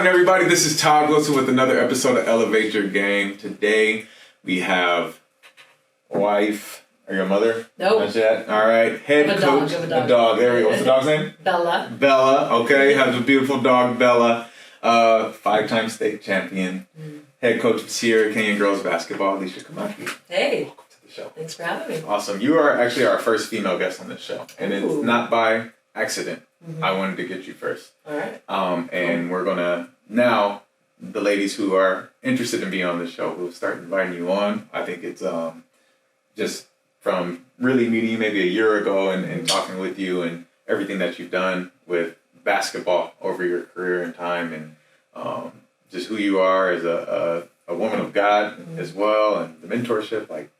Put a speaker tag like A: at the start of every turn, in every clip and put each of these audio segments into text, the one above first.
A: Everybody, this is Todd Wilson with another episode of Elevate Your Game. Today we have wife or your mother?
B: Nope.
A: Not yet. All right. Head coach.
B: A dog.
A: A dog. There we go. What's the dog's name?
B: Bella.
A: Bella. Okay. Has a beautiful dog, Bella. 5-time state champion. Head coach of Sierra Kenyan girls basketball, Alicia Komaki.
B: Hey.
A: Welcome to the show.
B: Thanks for having me.
A: Awesome. You are actually our first female guest on this show, and it's not by accident. I wanted to get you first.
B: All right.
A: And we're gonna now the ladies who are interested in being on the show will start inviting you on. I think it's just from really meeting you maybe a year ago and talking with you and everything that you've done with basketball over your career and time, and just who you are as a woman of God as well, and the mentorship. Like,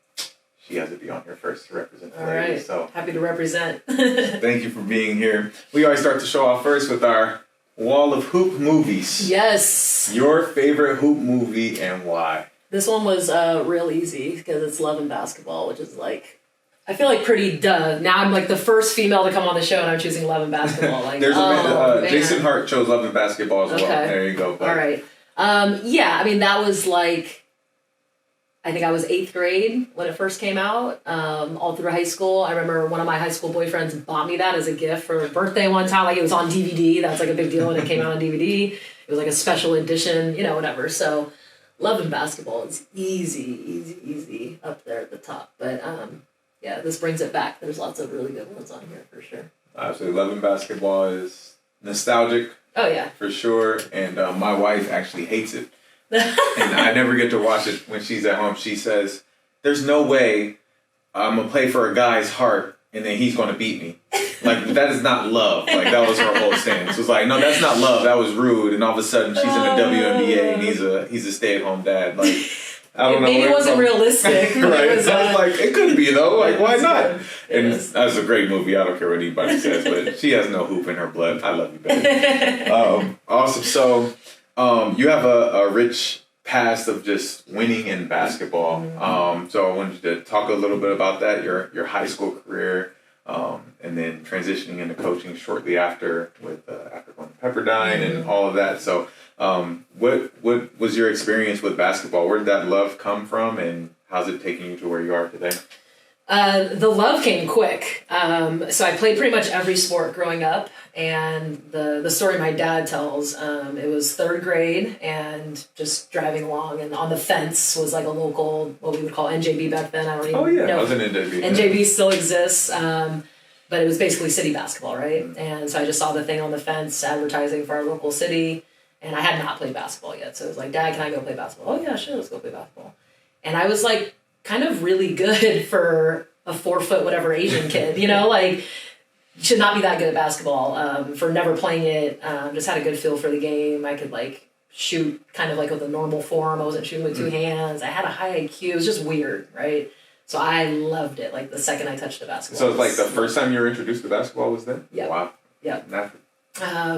A: she has to be on here first to represent the ladies.
B: Right.
A: So
B: happy to represent.
A: thank you for being here. We always start the show off first with our wall of hoop movies.
B: Yes.
A: Your favorite hoop movie and why?
B: This one was real easy because it's Love and Basketball, which is like, I feel like pretty duh. Now I'm like the first female to come on the show and I'm choosing Love and Basketball. Like,
A: There's Jason Hart chose Love and Basketball as well.
B: Okay.
A: There you go.
B: All right. Yeah, I mean, that was like, I think I was 8th grade when it first came out, all through high school. I remember one of my high school boyfriends bought me that as a gift for a birthday one time. Like, it was on DVD. That's like a big deal when it came out on DVD. It was like a special edition, whatever. So Love and Basketball is easy up there at the top. But yeah, this brings it back. There's lots of really good ones on here for sure.
A: Absolutely. Love and Basketball is nostalgic.
B: Oh, yeah.
A: For sure. And my wife actually hates it. And I never get to watch it when she's at home. She says, there's no way I'm going to play for a guy's heart and then he's going to beat me. Like, that is not love. Like, that was her whole stance. It was like, no, that's not love. That was rude. And all of a sudden she's in the WNBA and he's a stay-at-home dad. Like, I don't know.
B: Maybe it wasn't realistic.
A: Right. It was like, it could be, though. Like, why not? And
B: is.
A: that's a great movie. I don't care what anybody says, but she has no hoop in her blood. I love you, baby. Awesome. So, you have a rich past of just winning in basketball. So I wanted you to talk a little bit about that, your high school career, and then transitioning into coaching shortly after after going to Pepperdine and all of that. So what was your experience with basketball? Where did that love come from, and how's it taking you to where you are today?
B: The love came quick. So I played pretty much every sport growing up, and the story my dad tells, it was 3rd grade and just driving along, and on the fence was like a local, what we would call NJB back then. I don't even know.
A: I was in NJB.
B: NJB still exists, but it was basically city basketball, right? And so I just saw the thing on the fence advertising for our local city, and I had not played basketball yet. So it was like, Dad, can I go play basketball? Oh yeah, sure, let's go play basketball. And I was like, kind of really good for a 4-foot whatever Asian kid, like, should not be that good at basketball, for never playing it. Just had a good feel for the game. I could like shoot kind of like with a normal form. I wasn't shooting with 2 hands. I had a high IQ. It was just weird, right? So I loved it. Like the second I touched the basketball.
A: So it's like the first time you were introduced to basketball was then?
B: Yeah.
A: Wow.
B: Yeah.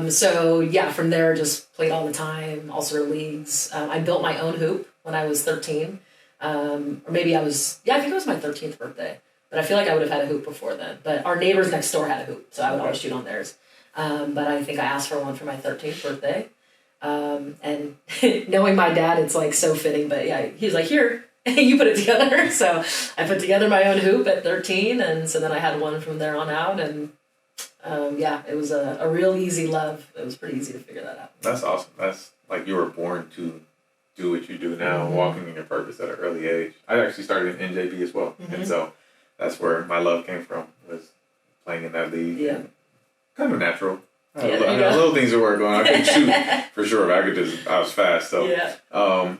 B: So yeah, from there just played all the time, all sort of leagues. I built my own hoop when I was 13. Or maybe I think it was my 13th birthday, but I feel like I would have had a hoop before then. But our neighbors next door had a hoop, so I would always shoot on theirs. But I think I asked for one for my 13th birthday. And knowing my dad, it's like so fitting, but yeah, he's like, here, you put it together. So I put together my own hoop at 13. And so then I had one from there on out. And yeah, it was a real easy love. It was pretty easy to figure that out.
A: That's awesome. That's like you were born to do what you do now, walking in your purpose at an early age. I actually started in NJB as well. And so that's where my love came from, was playing in that league.
B: Yeah.
A: Kind of natural.
B: Yeah,
A: little things that were going on. I could shoot for sure, but I was fast. So,
B: yeah.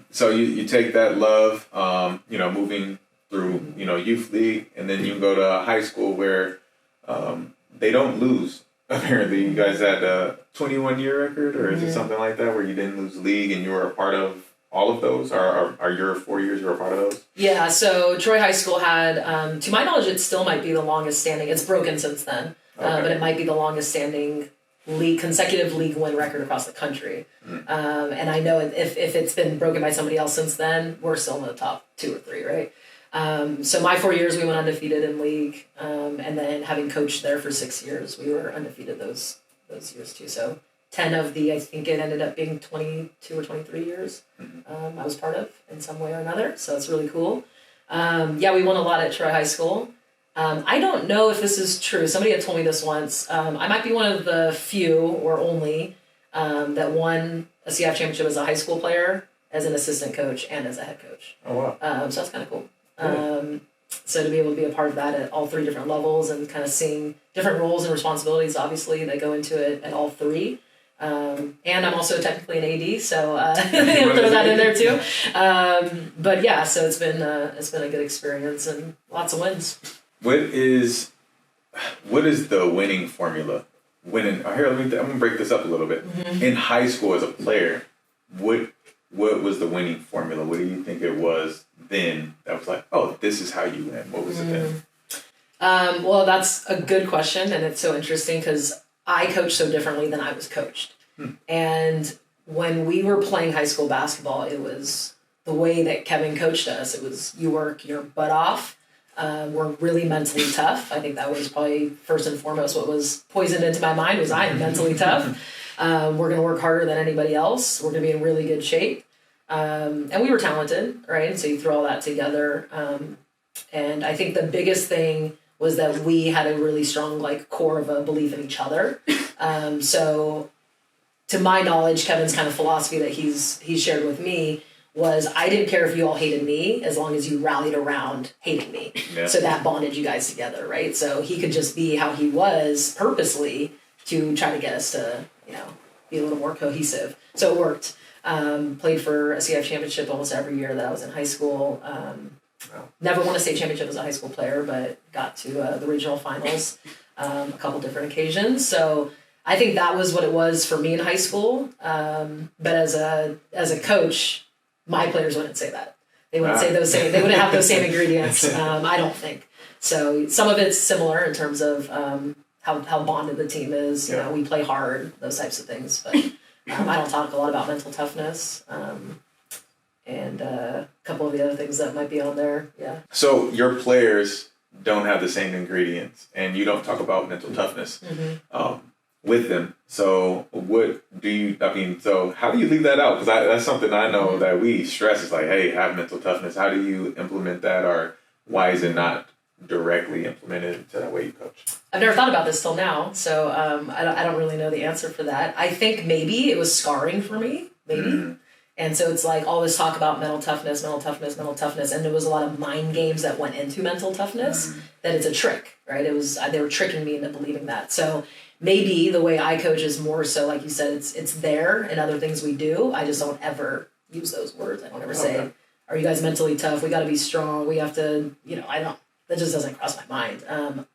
A: So you take that love, moving through, youth league, and then you go to high school where they don't lose. Apparently, you guys had a 21-year record, or is it something like that, where you didn't lose league and you were a part of all of those? Are your 4 years you were a part of those? Yeah,
B: so Troy High School had, to my knowledge, it still might be the longest standing. It's broken since then, but it might be the longest standing consecutive league win record across the country. And I know if it's been broken by somebody else since then, we're still in the top 2 or 3, right? So my 4 years, we went undefeated in league. And then having coached there for 6 years, we were undefeated those years too. So 10 of the, I think it ended up being 22 or 23 years I was part of in some way or another. So it's really cool. Yeah, we won a lot at Troy High School. I don't know if this is true. Somebody had told me this once. I might be one of the few or only that won a CF championship as a high school player, as an assistant coach, and as a head coach.
A: Oh, wow.
B: So that's kind of cool.
A: Yeah.
B: So to be able to be a part of that at all three different levels and kind of seeing different roles and responsibilities, obviously, that go into it at all three. And I'm also technically an AD, so throw that in there too. But yeah, so it's been a good experience and lots of wins.
A: What is the winning formula? I'm gonna break this up a little bit. Mm-hmm. In high school as a player, what was the winning formula? What do you think it was then that was like, oh, this is how you win? What was it then?
B: Well, that's a good question, and it's so interesting because I coach so differently than I was coached. And when we were playing high school basketball, it was the way that Kevin coached us. It was you work your butt off. We're really mentally tough. I think that was probably first and foremost what was poisoned into my mind was I am mentally tough. We're going to work harder than anybody else. We're going to be in really good shape. And we were talented, right? And so you throw all that together. And I think the biggest thing was that we had a really strong core of a belief in each other. So to my knowledge, Kevin's kind of philosophy that he's shared with me was I didn't care if you all hated me as long as you rallied around hating me. Yeah. So that bonded you guys together, right? So he could just be how he was purposely to try to get us to, be a little more cohesive. So it worked. Played for a CF championship almost every year that I was in high school. Never won a state championship as a high school player, but got to the regional finals a couple different occasions. So I think that was what it was for me in high school. But as a coach, my players wouldn't say that. They wouldn't say those same. They wouldn't have those same ingredients. I don't think. So some of it's similar in terms of how bonded the team is. You know, we play hard, those types of things. But I don't talk a lot about mental toughness. And a couple of the other things that might be on there. Yeah. So
A: your players don't have the same ingredients, and you don't talk about mental toughness with them. So so how do you leave that out? Because that's something I know that we stress is like, hey, have mental toughness. How do you implement that, or why is it not directly implemented to that way you coach?
B: I've never thought about this till now, so I don't really know the answer for that. I think maybe it was scarring for me, maybe. Mm-hmm. And so it's like all this talk about mental toughness, and there was a lot of mind games that went into mental toughness, that it's a trick, right? They were tricking me into believing that. So maybe the way I coach is more so, like you said, it's there in other things we do. I just don't ever use those words. I don't ever say, are you guys mentally tough? We got to be strong. We have to, that just doesn't cross my mind.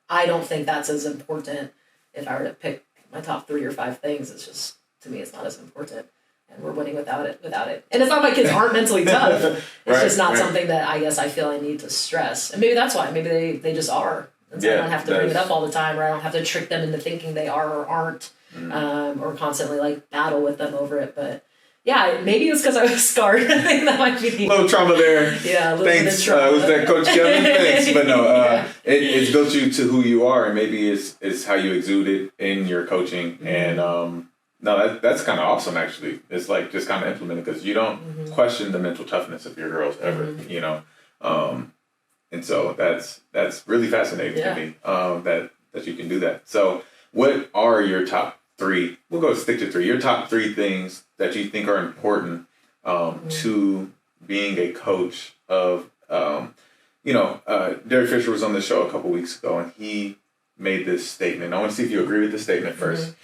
B: I don't think that's as important. If I were to pick my top 3 or 5 things, it's just, to me, it's not as important. And we're winning without it. And it's not my kids aren't mentally tough. It's just not something that I guess I feel I need to stress. And maybe that's why. Maybe they just are. And so I don't have to bring it up all the time, or I don't have to trick them into thinking they are or aren't, or constantly battle with them over it. But yeah, maybe it's because I was scarred. I think that might be
A: a little trauma there.
B: Yeah, a little
A: Thanks.
B: bit of trauma.
A: Was that Coach Kevin? Thanks. But no, it goes to who you are, and maybe it's how you exude it in your coaching. And no, that's kind of awesome, actually. It's like just kind of implement it, because you don't question the mental toughness of your girls ever, and so that's really fascinating to me, that you can do that. So what are your top 3? We'll go stick to 3. Your top 3 things that you think are important to being a coach of, Derek Fisher was on the show a couple weeks ago, and he made this statement. I want to see if you agree with the statement first.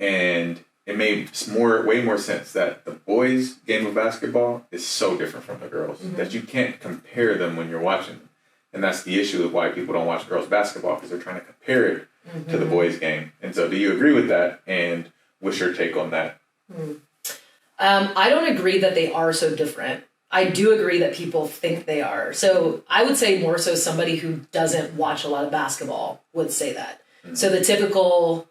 A: And it made way more sense that the boys' game of basketball is so different from the girls that you can't compare them when you're watching them. And that's the issue of why people don't watch girls' basketball, because they're trying to compare it to the boys' game. And so do you agree with that? And what's your take on that?
B: I don't agree that they are so different. I do agree that people think they are. So I would say more so somebody who doesn't watch a lot of basketball would say that. So the typical...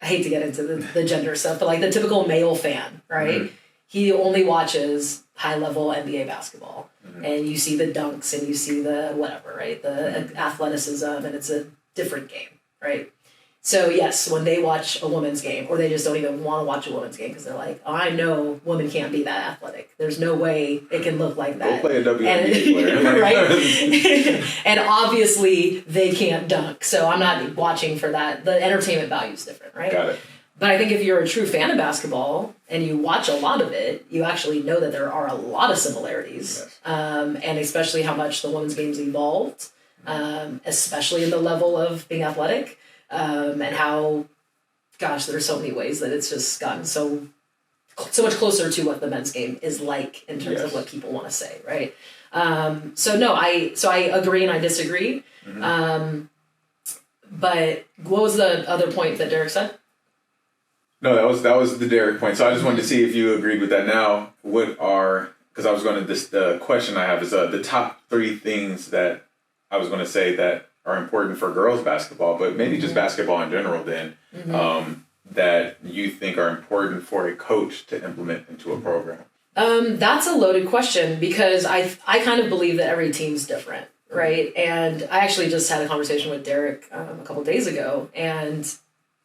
B: I hate to get into the gender stuff, but the typical male fan, right? He only watches high-level NBA basketball. And you see the dunks and you see the whatever, right? The athleticism, and it's a different game, right? So yes, when they watch a women's game, or they just don't even want to watch a women's game because they're like, oh, I know women can't be that athletic. There's no way it can look like that.
A: Go play a WNBA player.
B: Right? And obviously they can't dunk. So I'm not watching for that. The entertainment value is different, right?
A: Got it.
B: But I think if you're a true fan of basketball and you watch a lot of it, you actually know that there are a lot of similarities.
A: Yes.
B: And especially how much the women's game's evolved, especially in the level of being athletic. And how, gosh, there's so many ways that it's just gotten so much closer to what the men's game is like in terms of what people want to say, right? I agree and I disagree. Mm-hmm. But what was the other point that Derek said?
A: No, that was the Derek point. So I just wanted to see if you agreed with that. Now, because I was going to the question I have is the top 3 things that I was going to say that are important for girls basketball, but maybe just basketball in general then, that you think are important for a coach to implement into a program?
B: That's a loaded question because I kind of believe that every team's different, right? And I actually just had a conversation with Derek a couple of days ago, and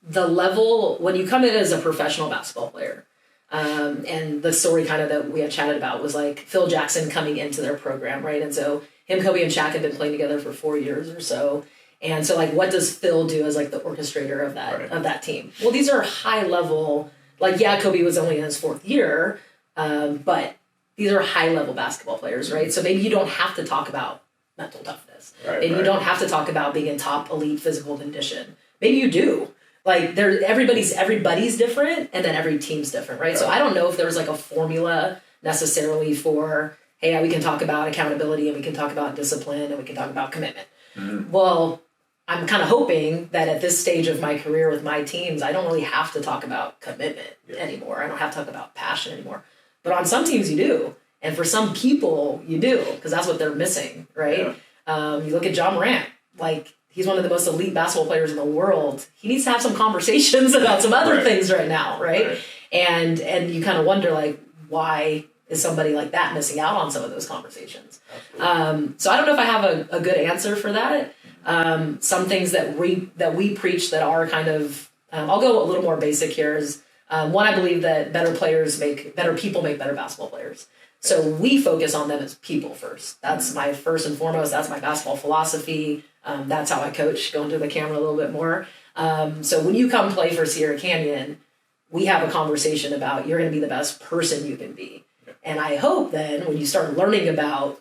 B: the level, when you come in as a professional basketball player, and the story kind of that we had chatted about was like Phil Jackson coming into their program, right? And so him, Kobe, and Shaq had been playing together for 4 years or so. And so, like, what does Phil do as, like, the orchestrator of that team? Well, these are high-level, like, yeah, Kobe was only in his 4th year, but these are high-level basketball players, right? So maybe you don't have to talk about mental toughness. Maybe you don't have to talk about being in top elite physical condition. Maybe you do. Like, everybody's different, and then every team's different, right? So I don't know if there's, like, a formula necessarily for, hey, we can talk about accountability, and we can talk about discipline, and we can talk about commitment. Mm-hmm. Well, I'm kind of hoping that at this stage of my career with my teams, I don't really have to talk about commitment anymore. I don't have to talk about passion anymore. But on some teams, you do. And for some people, you do, because that's what they're missing, right? Yeah. You look at John Morant, like, he's one of the most elite basketball players in the world. He needs to have some conversations about some other things right now, right? And you kind of wonder, like, why is somebody like that missing out on some of those conversations? So I don't know if I have a good answer for that. Some things that we preach that are kind of, I'll go a little more basic here is, one, I believe that better people make better basketball players. So we focus on them as people first. That's my first and foremost. That's my basketball philosophy. That's how I coach, going to the camera a little bit more. So when you come play for Sierra Canyon, we have a conversation about you're going to be the best person you can be. And I hope then when you start learning about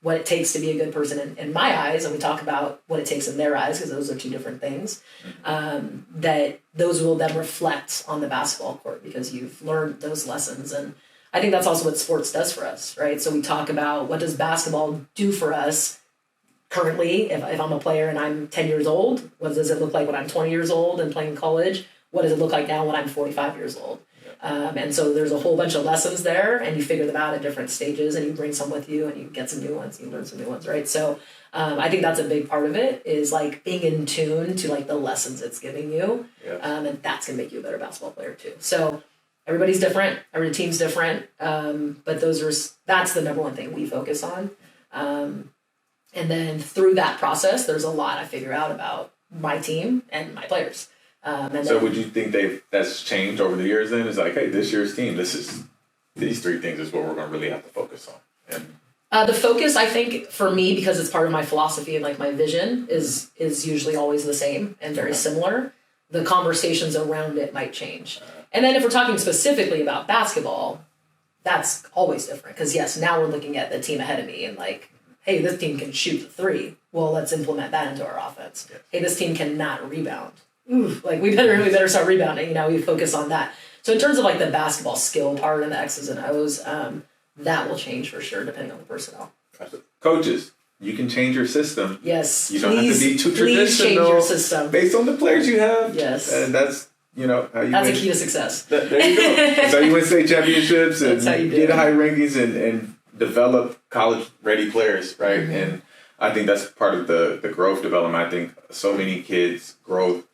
B: what it takes to be a good person in my eyes, and we talk about what it takes in their eyes, because those are 2 different things, that those will then reflect on the basketball court because you've learned those lessons. And I think that's also what sports does for us, right? So we talk about what does basketball do for us currently. If I'm a player and I'm 10 years old, what does it look like when I'm 20 years old and playing college? What does it look like now when I'm 45 years old? And so there's a whole bunch of lessons there, and you figure them out at different stages, and you bring some with you, and you get some new ones, you learn some new ones, right? So I think that's a big part of it, is like being in tune to like the lessons it's giving you, and that's gonna make you a better basketball player too. So everybody's different, every team's different, but that's the number one thing we focus on. And then through that process, there's a lot I figure out about my team and my players. So
A: would you think that's changed over the years then? It's like, hey, this year's team, these 3 things is what we're going to really have to focus on. And
B: the focus, I think, for me, because it's part of my philosophy and like my vision, is usually always the same and very similar. The conversations around it might change. And then if we're talking specifically about basketball, that's always different. Because yes, now we're looking at the team ahead of me and like, hey, this team can shoot the 3. Well, let's implement that into our offense. Yes. Hey, this team cannot rebound. Ooh, like we better start rebounding. We focus on that. So in terms of like the basketball skill part and the X's and O's, that will change for sure depending on the personnel.
A: Coaches, you can change your system.
B: Yes,
A: you don't have to be too traditional.
B: Please change your system
A: based on the players you have.
B: Yes,
A: and that's how you.
B: That's a key to success.
A: There you go. That's how you win state championships and get high rankings and develop college-ready players, right? Mm-hmm. And I think that's part of the growth development. I think so many kids' growth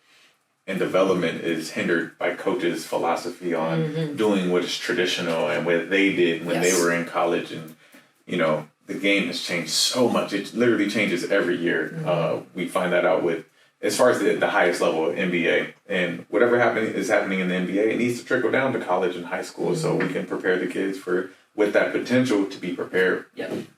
A: and development is hindered by coaches' philosophy on doing what is traditional and what they did when they were in college. And, the game has changed so much. It literally changes every year. We find that out with as far as the highest level of NBA, and whatever is happening in the NBA, it needs to trickle down to college and high school, so we can prepare the kids with that potential to be prepared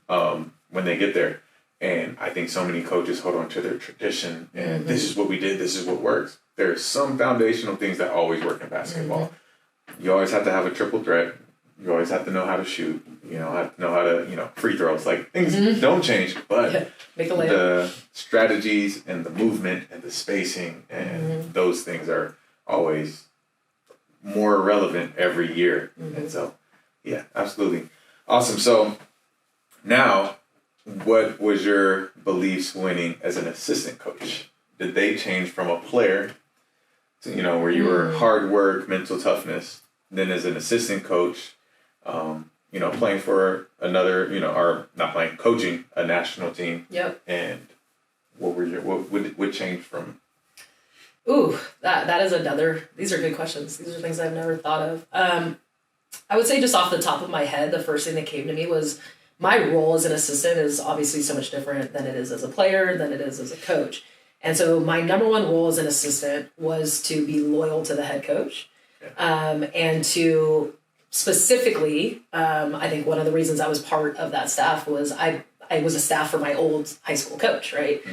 A: when they get there. And I think so many coaches hold on to their tradition, and this is what we did, this is what works. There's some foundational things that always work in basketball. You always have to have a triple threat. You always have to know how to shoot. You know, have to know how to, free throws. Like, things don't change, but
B: Make a layup.
A: The strategies and the movement and the spacing and those things are always more relevant every year. And so, yeah, absolutely. Awesome. So now, what was your beliefs winning as an assistant coach? Did they change from a player to, where you were hard work, mental toughness, then as an assistant coach, playing for another, or not playing, coaching a national team?
B: Yep.
A: And what changed from?
B: Ooh, that is another, these are good questions. These are things I've never thought of. I would say just off the top of my head, the first thing that came to me was my role as an assistant is obviously so much different than it is as a player, than it is as a coach. And so my number one role as an assistant was to be loyal to the head coach. And to specifically, I think one of the reasons I was part of that staff was I was a staff for my old high school coach, right?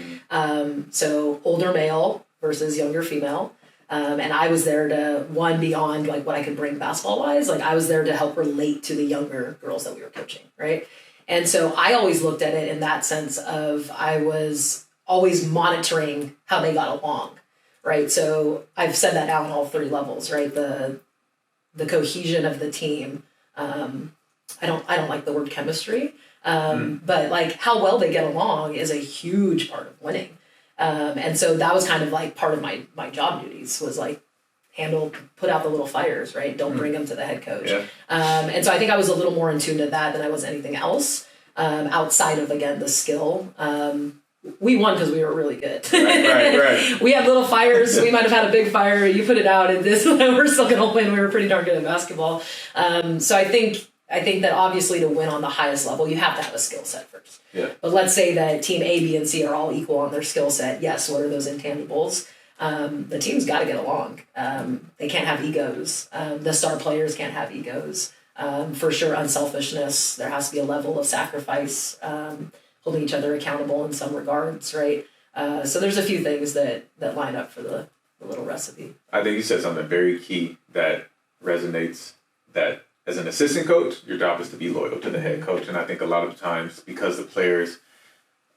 B: So older male versus younger female. And I was there to, beyond like what I could bring basketball wise, like I was there to help relate to the younger girls that we were coaching, right? And so I always looked at it in that sense of I was always monitoring how they got along, right? So I've said that now on all three levels, right? The cohesion of the team. I don't like the word chemistry, but like how well they get along is a huge part of winning. And so that was kind of like part of my job duties was like put out the little fires, right? Don't bring them to the head coach.
A: Yeah.
B: And so I think I was a little more in tune to that than I was anything else, outside of, again, the skill. We won because we were really good.
A: Right.
B: We had little fires. We might have had a big fire. You put it out, and we're still going to win. We were pretty darn good at basketball. So I think that obviously to win on the highest level, you have to have a skill set first.
A: Yeah.
B: But let's say that team A, B, and C are all equal on their skill set. Yes, what are those intangibles? The team's got to get along. They can't have egos. The star players can't have egos. For sure, unselfishness. There has to be a level of sacrifice, holding each other accountable in some regards, right? So there's a few things that line up for the little recipe.
A: I think you said something very key that resonates, that as an assistant coach, your job is to be loyal to the head coach. And I think a lot of times, because the players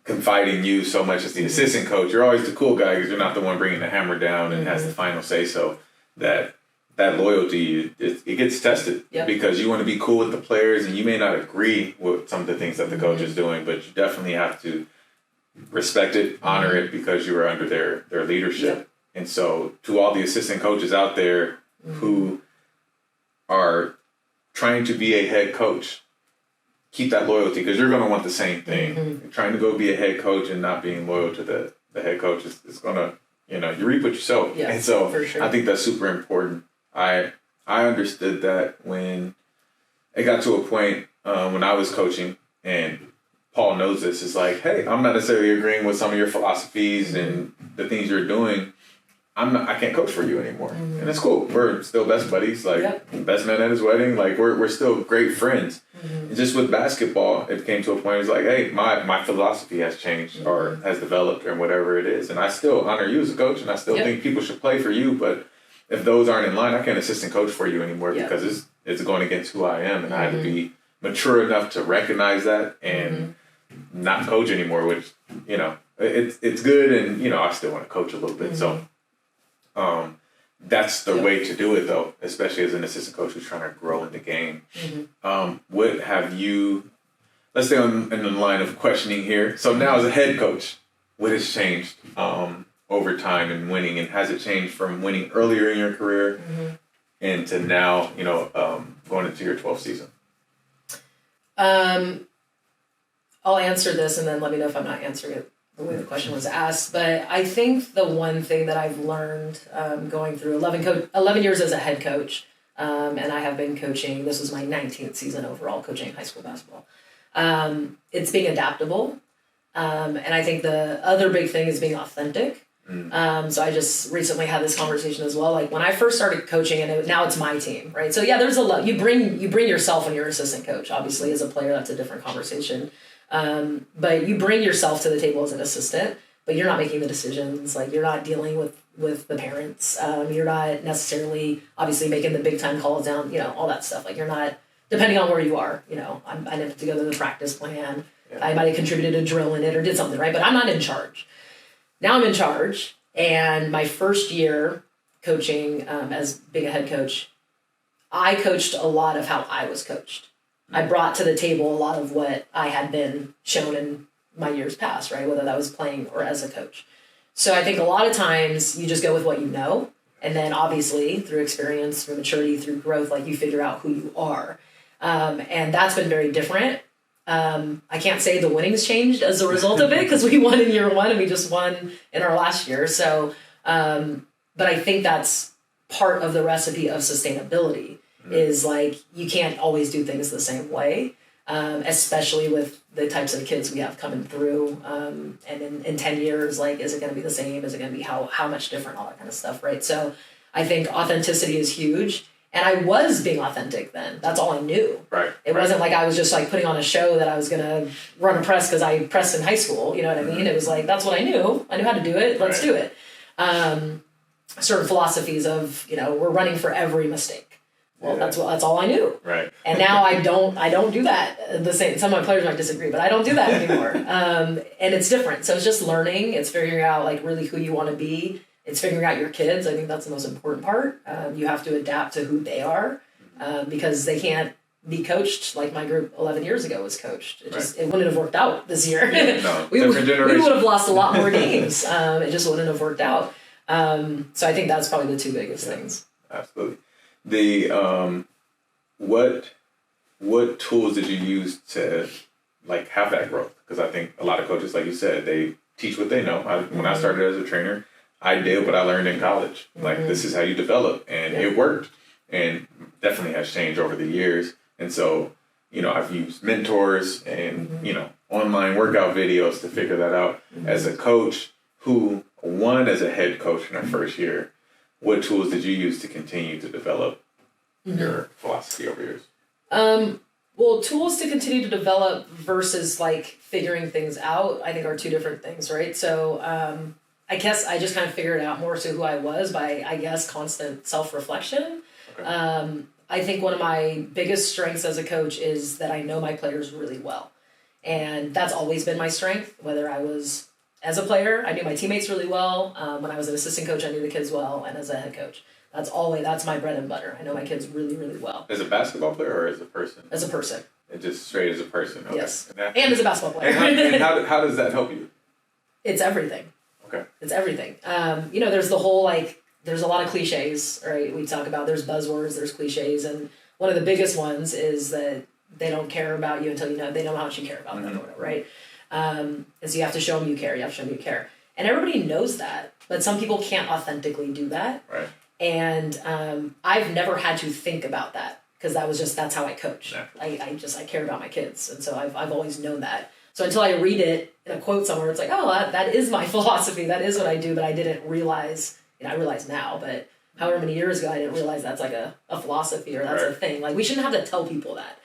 A: confide in you so much as the assistant coach, you're always the cool guy because you're not the one bringing the hammer down and has the final say. So that loyalty, it gets tested because you want to be cool with the players, and you may not agree with some of the things that the coach is doing, but you definitely have to respect it, honor it, because you are under their leadership. Yep. And so to all the assistant coaches out there who are trying to be a head coach, keep that loyalty, because you're going to want the same thing. Trying to go be a head coach and not being loyal to the head coach is going to, you reap what you sow.
B: Yeah,
A: and so
B: for sure.
A: I think that's super important. I understood that when it got to a point when I was coaching, and Paul knows this, is like, hey, I'm not necessarily agreeing with some of your philosophies and the things you're doing. I can't coach for you anymore. And it's cool. We're still best buddies, like best man at his wedding. Like we're still great friends. And just with basketball, it came to a point where it's like, hey, my philosophy has changed or has developed or whatever it is. And I still honor you as a coach, and I still think people should play for you. But if those aren't in line, I can't assistant coach for you anymore because it's going against who I am. And I had to be mature enough to recognize that and not coach anymore, which, it's good. And, I still want to coach a little bit. So that's the way to do it, though, especially as an assistant coach who's trying to grow in the game. What have you, let's stay in the line of questioning here. So now as a head coach, what has changed over time in winning, and has it changed from winning earlier in your career into now, going into your 12th season?
B: I'll answer this and then let me know if I'm not answering it the way the question was asked. But I think the one thing that I've learned going through 11 years as a head coach, and I have been coaching, this was my 19th season overall coaching high school basketball. It's being adaptable. And I think the other big thing is being authentic. So I just recently had this conversation as well. Like when I first started coaching, and now it's my team, right? So yeah, there's a lot. You bring yourself when you're assistant coach. Obviously, as a player, that's a different conversation. But you bring yourself to the table as an assistant, but you're not making the decisions. Like you're not dealing with the parents. You're not necessarily obviously making the big time calls down. You know, all that stuff. Like you're not, depending on where you are. You know, I didn't have to go to the practice plan. Yeah. I might have contributed a drill in it or did something, right? But I'm not in charge. Now I'm in charge, and my first year coaching as being a head coach, I coached a lot of how I was coached. I brought to the table a lot of what I had been shown in my years past, right? Whether that was playing or as a coach. So I think a lot of times you just go with what you know, and then obviously through experience, through maturity, through growth, like you figure out who you are. And that's been very different. I can't say the winnings changed as a result of it because we won in year one and we just won in our last year. So, but I think that's part of the recipe of sustainability is like, you can't always do things the same way, especially with the types of kids we have coming through. And in 10 years, like, is it going to be the same? Is it going to be how much different? All that kind of stuff. Right. So I think authenticity is huge. And I was being authentic then. That's all I knew.
A: Right.
B: It wasn't like I was just like putting on a show that I was going to run a press because I pressed in high school. You know what I mean? It was like, that's what I knew. I knew how to do it. Let's do it. Certain philosophies of, you know, we're running for every mistake. Well, that's all I knew.
A: Right.
B: And now I don't do that the same. Some of my players might disagree, but I don't do that anymore. And it's different. So it's just learning. It's figuring out like really who you want to be. It's figuring out your kids. I think that's the most important part. You have to adapt to who they are because they can't be coached like my group 11 years ago was coached. It wouldn't have worked out this year.
A: Yeah, no,
B: we would have lost a lot more games. It just wouldn't have worked out. So I think that's probably the two biggest things.
A: Absolutely. The what tools did you use to like have that growth? Because I think a lot of coaches, like you said, they teach what they know. When I started as a trainer, I did what I learned in college. Like, this is how you develop. And it worked. And definitely has changed over the years. And so, you know, I've used mentors and, you know, online workout videos to figure that out. As a coach who won as a head coach in our first year, what tools did you use to continue to develop your philosophy over years?
B: Well, tools to continue to develop versus like figuring things out, I think are two different things, right? So, I guess I just kind of figured out more so who I was by, I guess, constant self-reflection. Okay. I think one of my biggest strengths as a coach is that I know my players really well. And that's always been my strength, whether I was as a player, I knew my teammates really well. When I was an assistant coach, I knew the kids well. And as a head coach, that's my bread and butter. I know my kids really, really well.
A: As a basketball player or as a person?
B: As a person.
A: And just straight as a person? Okay.
B: Yes. And as a basketball player.
A: And how does that help you?
B: It's everything.
A: Okay.
B: It's everything. You know, there's the whole, like, there's a lot of cliches, right? We talk about, there's buzzwords, there's cliches. And one of the biggest ones is that they don't care about you until they know how much you care about them or whatever, right? And so you have to show them you care. You have to show them you care. And everybody knows that, but some people can't authentically do that.
A: Right.
B: And I've never had to think about that because that's how I coach.
A: Exactly.
B: I care about my kids. And so I've always known that. So until I read it in a quote somewhere, it's like, oh, that is my philosophy. That is what I do. But I didn't realize, I realize now, but however many years ago, I didn't realize that's like a philosophy or that's a thing. Like, we shouldn't have to tell people that.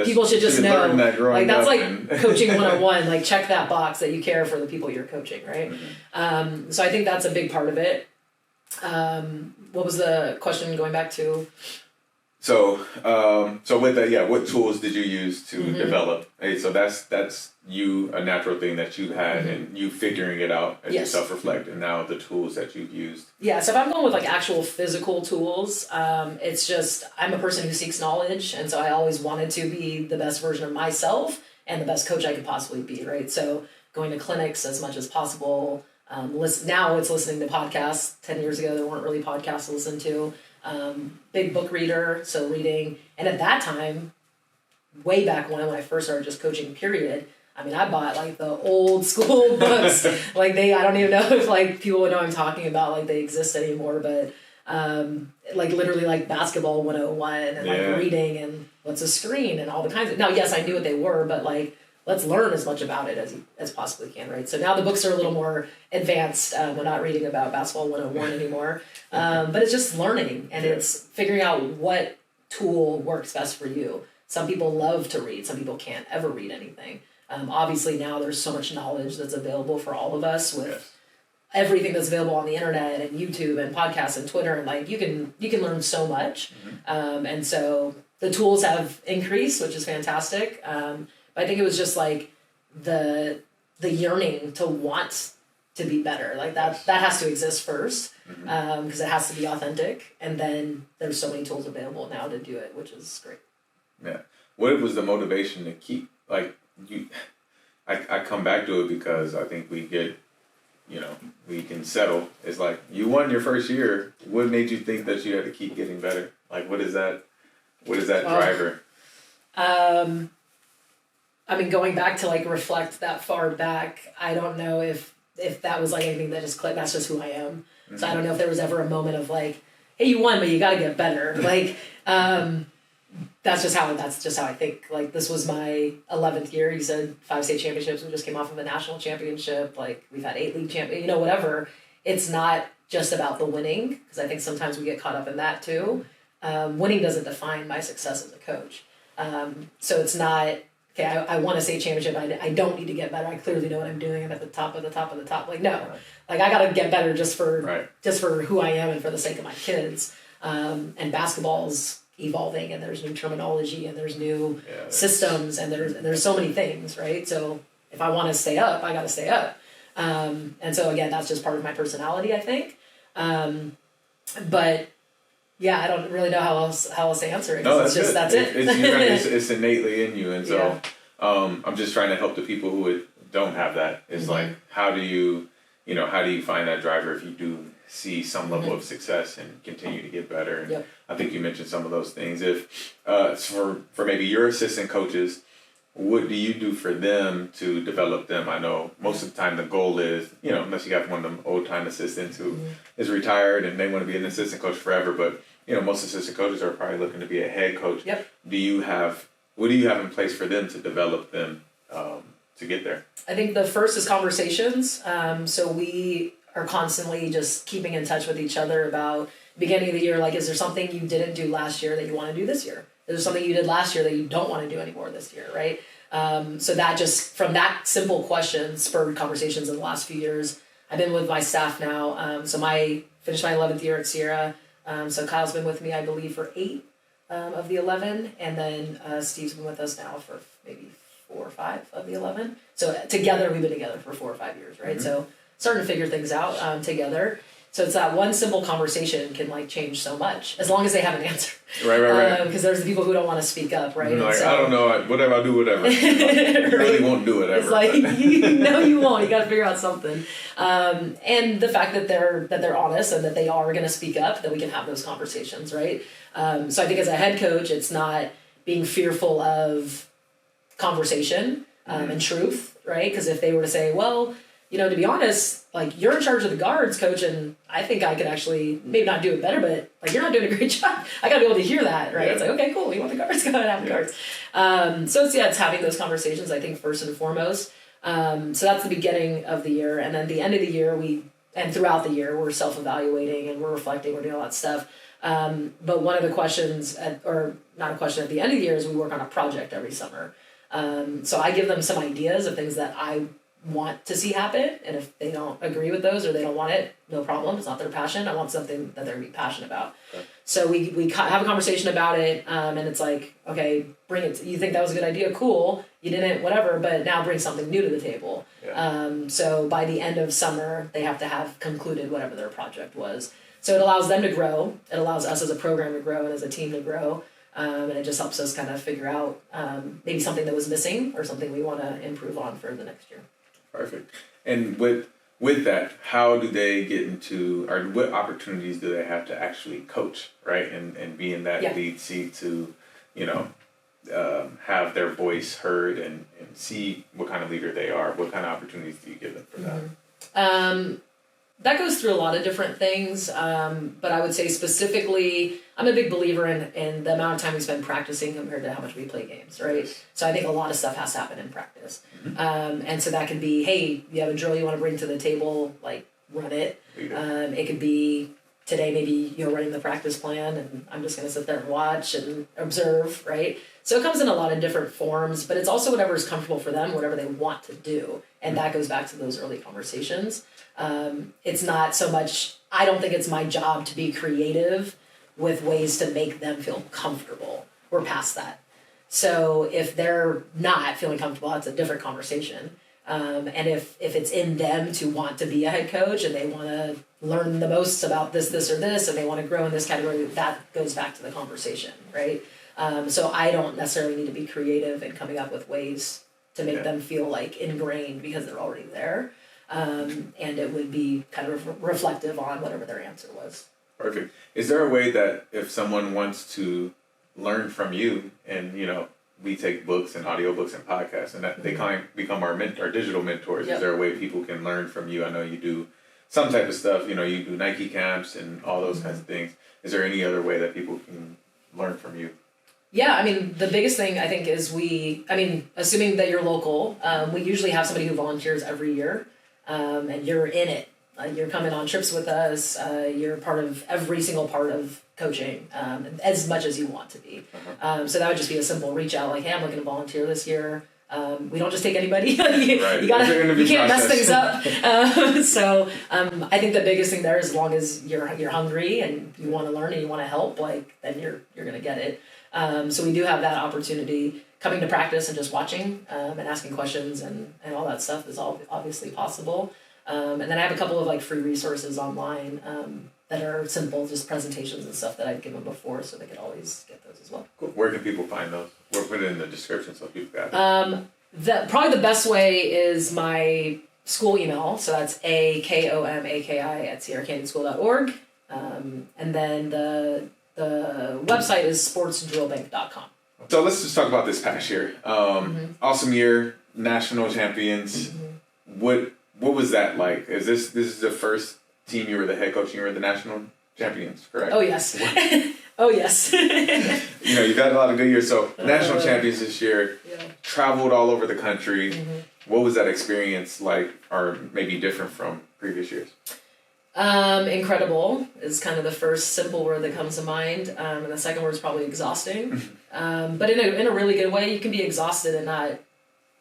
B: People should just know. Like, that's like coaching 101. Like, check that box that you care for the people you're coaching, right? So I think that's a big part of it. What was the question going back to?
A: So with that, what tools did you use to develop? Hey, so that's you, a natural thing that you had and you figuring it out as you self-reflect, and now the tools that you've used. Yeah,
B: so if I'm going with like actual physical tools, it's just, I'm a person who seeks knowledge, and so I always wanted to be the best version of myself and the best coach I could possibly be, right? So going to clinics as much as possible. Now it's listening to podcasts. 10 years ago, there weren't really podcasts to listen to. Big book reader, so reading. And at that time, way back when I first started just coaching, period, I mean, I bought like the old school books. Like I don't even know if like people would know I'm talking about, like they exist anymore, but like literally like Basketball 101 and like reading and what's a screen and all the kinds of, now, yes, I knew what they were, but like let's learn as much about it as possibly can, right? So now the books are a little more advanced. We're not reading about basketball 101 anymore, but it's just learning, and it's figuring out what tool works best for you. Some people love to read. Some people can't ever read anything. Obviously now there's so much knowledge that's available for all of us with everything that's available on the internet and YouTube and podcasts and Twitter, and like you can learn so much. And so the tools have increased, which is fantastic. But I think it was just like the yearning to want to be better. Like that has to exist first, because it has to be authentic. And then there's so many tools available now to do it, which is great.
A: Yeah. What was the motivation to keep, like, I come back to it because I think we get, we can settle. It's like, you won your first year. What made you think that you had to keep getting better? Like, what is that driver?
B: I mean, going back to like reflect that far back, I don't know if that was like anything that just clicked. That's just who I am. So I don't know if there was ever a moment of like, hey, you won, but you got to get better. Like, that's just how I think. Like, this was my 11th year. You said 5 state championships. We just came off of a national championship. Like, we've had 8 league champions, whatever. It's not just about the winning, because I think sometimes we get caught up in that too. Winning doesn't define my success as a coach. So it's not, okay, I won a state championship. I don't need to get better. I clearly know what I'm doing. I'm at the top of the top of the top. Like, no, like I got to get better just for who I am and for the sake of my kids. And basketball's evolving, and there's new terminology, and there's new systems, and there's so many things, right? So if I want to stay up, I got to stay up. And so again, that's just part of my personality, I think. But yeah, I don't really know how else to answer it.
A: No,
B: that's it.
A: It's innately in you, and so I'm just trying to help the people who don't have that. It's like, how do you find that driver if you do see some level of success and continue to get better? And I think you mentioned some of those things. If for maybe your assistant coaches, what do you do for them to develop them? I know most of the time the goal is, unless you got one of them old time assistants who is retired and they want to be an assistant coach forever, but most assistant coaches are probably looking to be a head coach. What do you have in place for them to develop them to get there?
B: I think the first is conversations. So we are constantly just keeping in touch with each other about beginning of the year. Like, is there something you didn't do last year that you want to do this year? Is there something you did last year that you don't want to do anymore this year, right? So that just, from that simple question, spurred conversations in the last few years. I've been with my staff now. So finished my 11th year at Sierra. So Kyle's been with me, I believe, for 8 of the 11. And then Steve's been with us now for maybe 4 or 5 of the 11. So together, we've been together for 4 or 5 years, right? So starting to figure things out together. So it's that one simple conversation can like change so much, as long as they have an answer.
A: Right.
B: Because there's the people who don't want to speak up, right?
A: Like, so, I don't know, whatever I do, whatever. You really won't do it ever.
B: It's like, you won't. You got to figure out something. And the fact that they're honest and that they are going to speak up, that we can have those conversations, right? So I think as a head coach, it's not being fearful of conversation and truth, right? Because if they were to say, well, to be honest, like, you're in charge of the guards, coach, and I think I could actually maybe not do it better, but like, you're not doing a great job. I gotta be able to hear that, right? It's like, okay, cool. You want the guards? Go ahead and have the guards. So it's having those conversations, I think, first and foremost. So that's the beginning of the year. And then the end of the year, and throughout the year, we're self-evaluating and we're reflecting, we're doing all that stuff. But one of the questions, or not a question, at the end of the year is we work on a project every summer. So I give them some ideas of things that I want to see happen, and if they don't agree with those or they don't want it, no problem. It's not their passion. I want something that they're gonna be passionate about. Okay. So we have a conversation about it, and it's like, okay, bring it. You think that was a good idea? Cool. You didn't, whatever. But now bring something new to the table. So by the end of summer, they have to have concluded whatever their project was. So it allows them to grow. It allows us as a program to grow and as a team to grow. And it just helps us kind of figure out maybe something that was missing or something we want to improve on for the next year.
A: Perfect. And with that, how do they get into, or what opportunities do they have to actually coach, right? And be in that lead seat to, have their voice heard and see what kind of leader they are. What kind of opportunities do you give them for that?
B: that goes through a lot of different things, but I would say specifically, I'm a big believer in the amount of time we spend practicing compared to how much we play games, right? So I think a lot of stuff has to happen in practice. And so that could be, hey, you have a drill you want to bring to the table, like run it. It could be today maybe you're running the practice plan and I'm just going to sit there and watch and observe, right? So it comes in a lot of different forms, but it's also whatever is comfortable for them, whatever they want to do. And that goes back to those early conversations. It's not so much, I don't think it's my job to be creative with ways to make them feel comfortable. We're past that. So if they're not feeling comfortable, that's a different conversation. And if it's in them to want to be a head coach and they want to learn the most about this, or this, and they want to grow in this category, that goes back to the conversation, right? So I don't necessarily need to be creative in coming up with ways to make them feel like ingrained because they're already there. And it would be kind of reflective on whatever their answer was.
A: Perfect. Is there a way that if someone wants to learn from you and, we take books and audiobooks and podcasts and that they kind of become our digital mentors. Is there a way people can learn from you? I know you do some type of stuff, you do Nike camps and all those kinds of things. Is there any other way that people can learn from you?
B: Yeah, I mean, the biggest thing I think is assuming that you're local, we usually have somebody who volunteers every year, and you're in it. You're coming on trips with us. You're part of every single part of coaching, as much as you want to be. So that would just be a simple reach out, like, hey, I'm looking to volunteer this year. We don't just take anybody. You can't mess things up. So I think the biggest thing there is, as long as you're hungry and you want to learn and you want to help, then you're gonna get it. So we do have that opportunity. Coming to practice and just watching and asking questions and all that stuff is all obviously possible. And then I have a couple of free resources online that are simple, just presentations and stuff that I've given before, so they could always get those as well.
A: Cool. Where can people find those? We'll put it in the description so people got it.
B: Probably the best way is my school email. So that's akomaki@sierracanyonschool.org. And then the website is sportsdrillbank.com.
A: So let's just talk about this past year. Awesome year, national champions. What was that like? This is the first team you were the head coach and you were the national champions, correct?
B: Oh, yes. Oh, yes.
A: You've had a lot of good years. So national champions this year, traveled all over the country. What was that experience like, or maybe different from previous years?
B: Incredible is kind of the first simple word that comes to mind. And the second word is probably exhausting. But in a really good way. You can be exhausted and not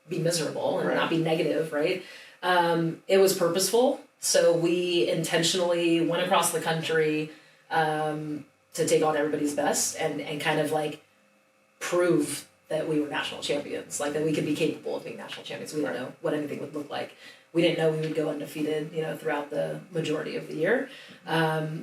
B: be miserable and not be negative, right? It was purposeful. So we intentionally went across the country to take on everybody's best and kind of prove that we were national champions, that we could be capable of being national champions. We didn't know what anything would look like. We didn't know we would go undefeated, throughout the majority of the year.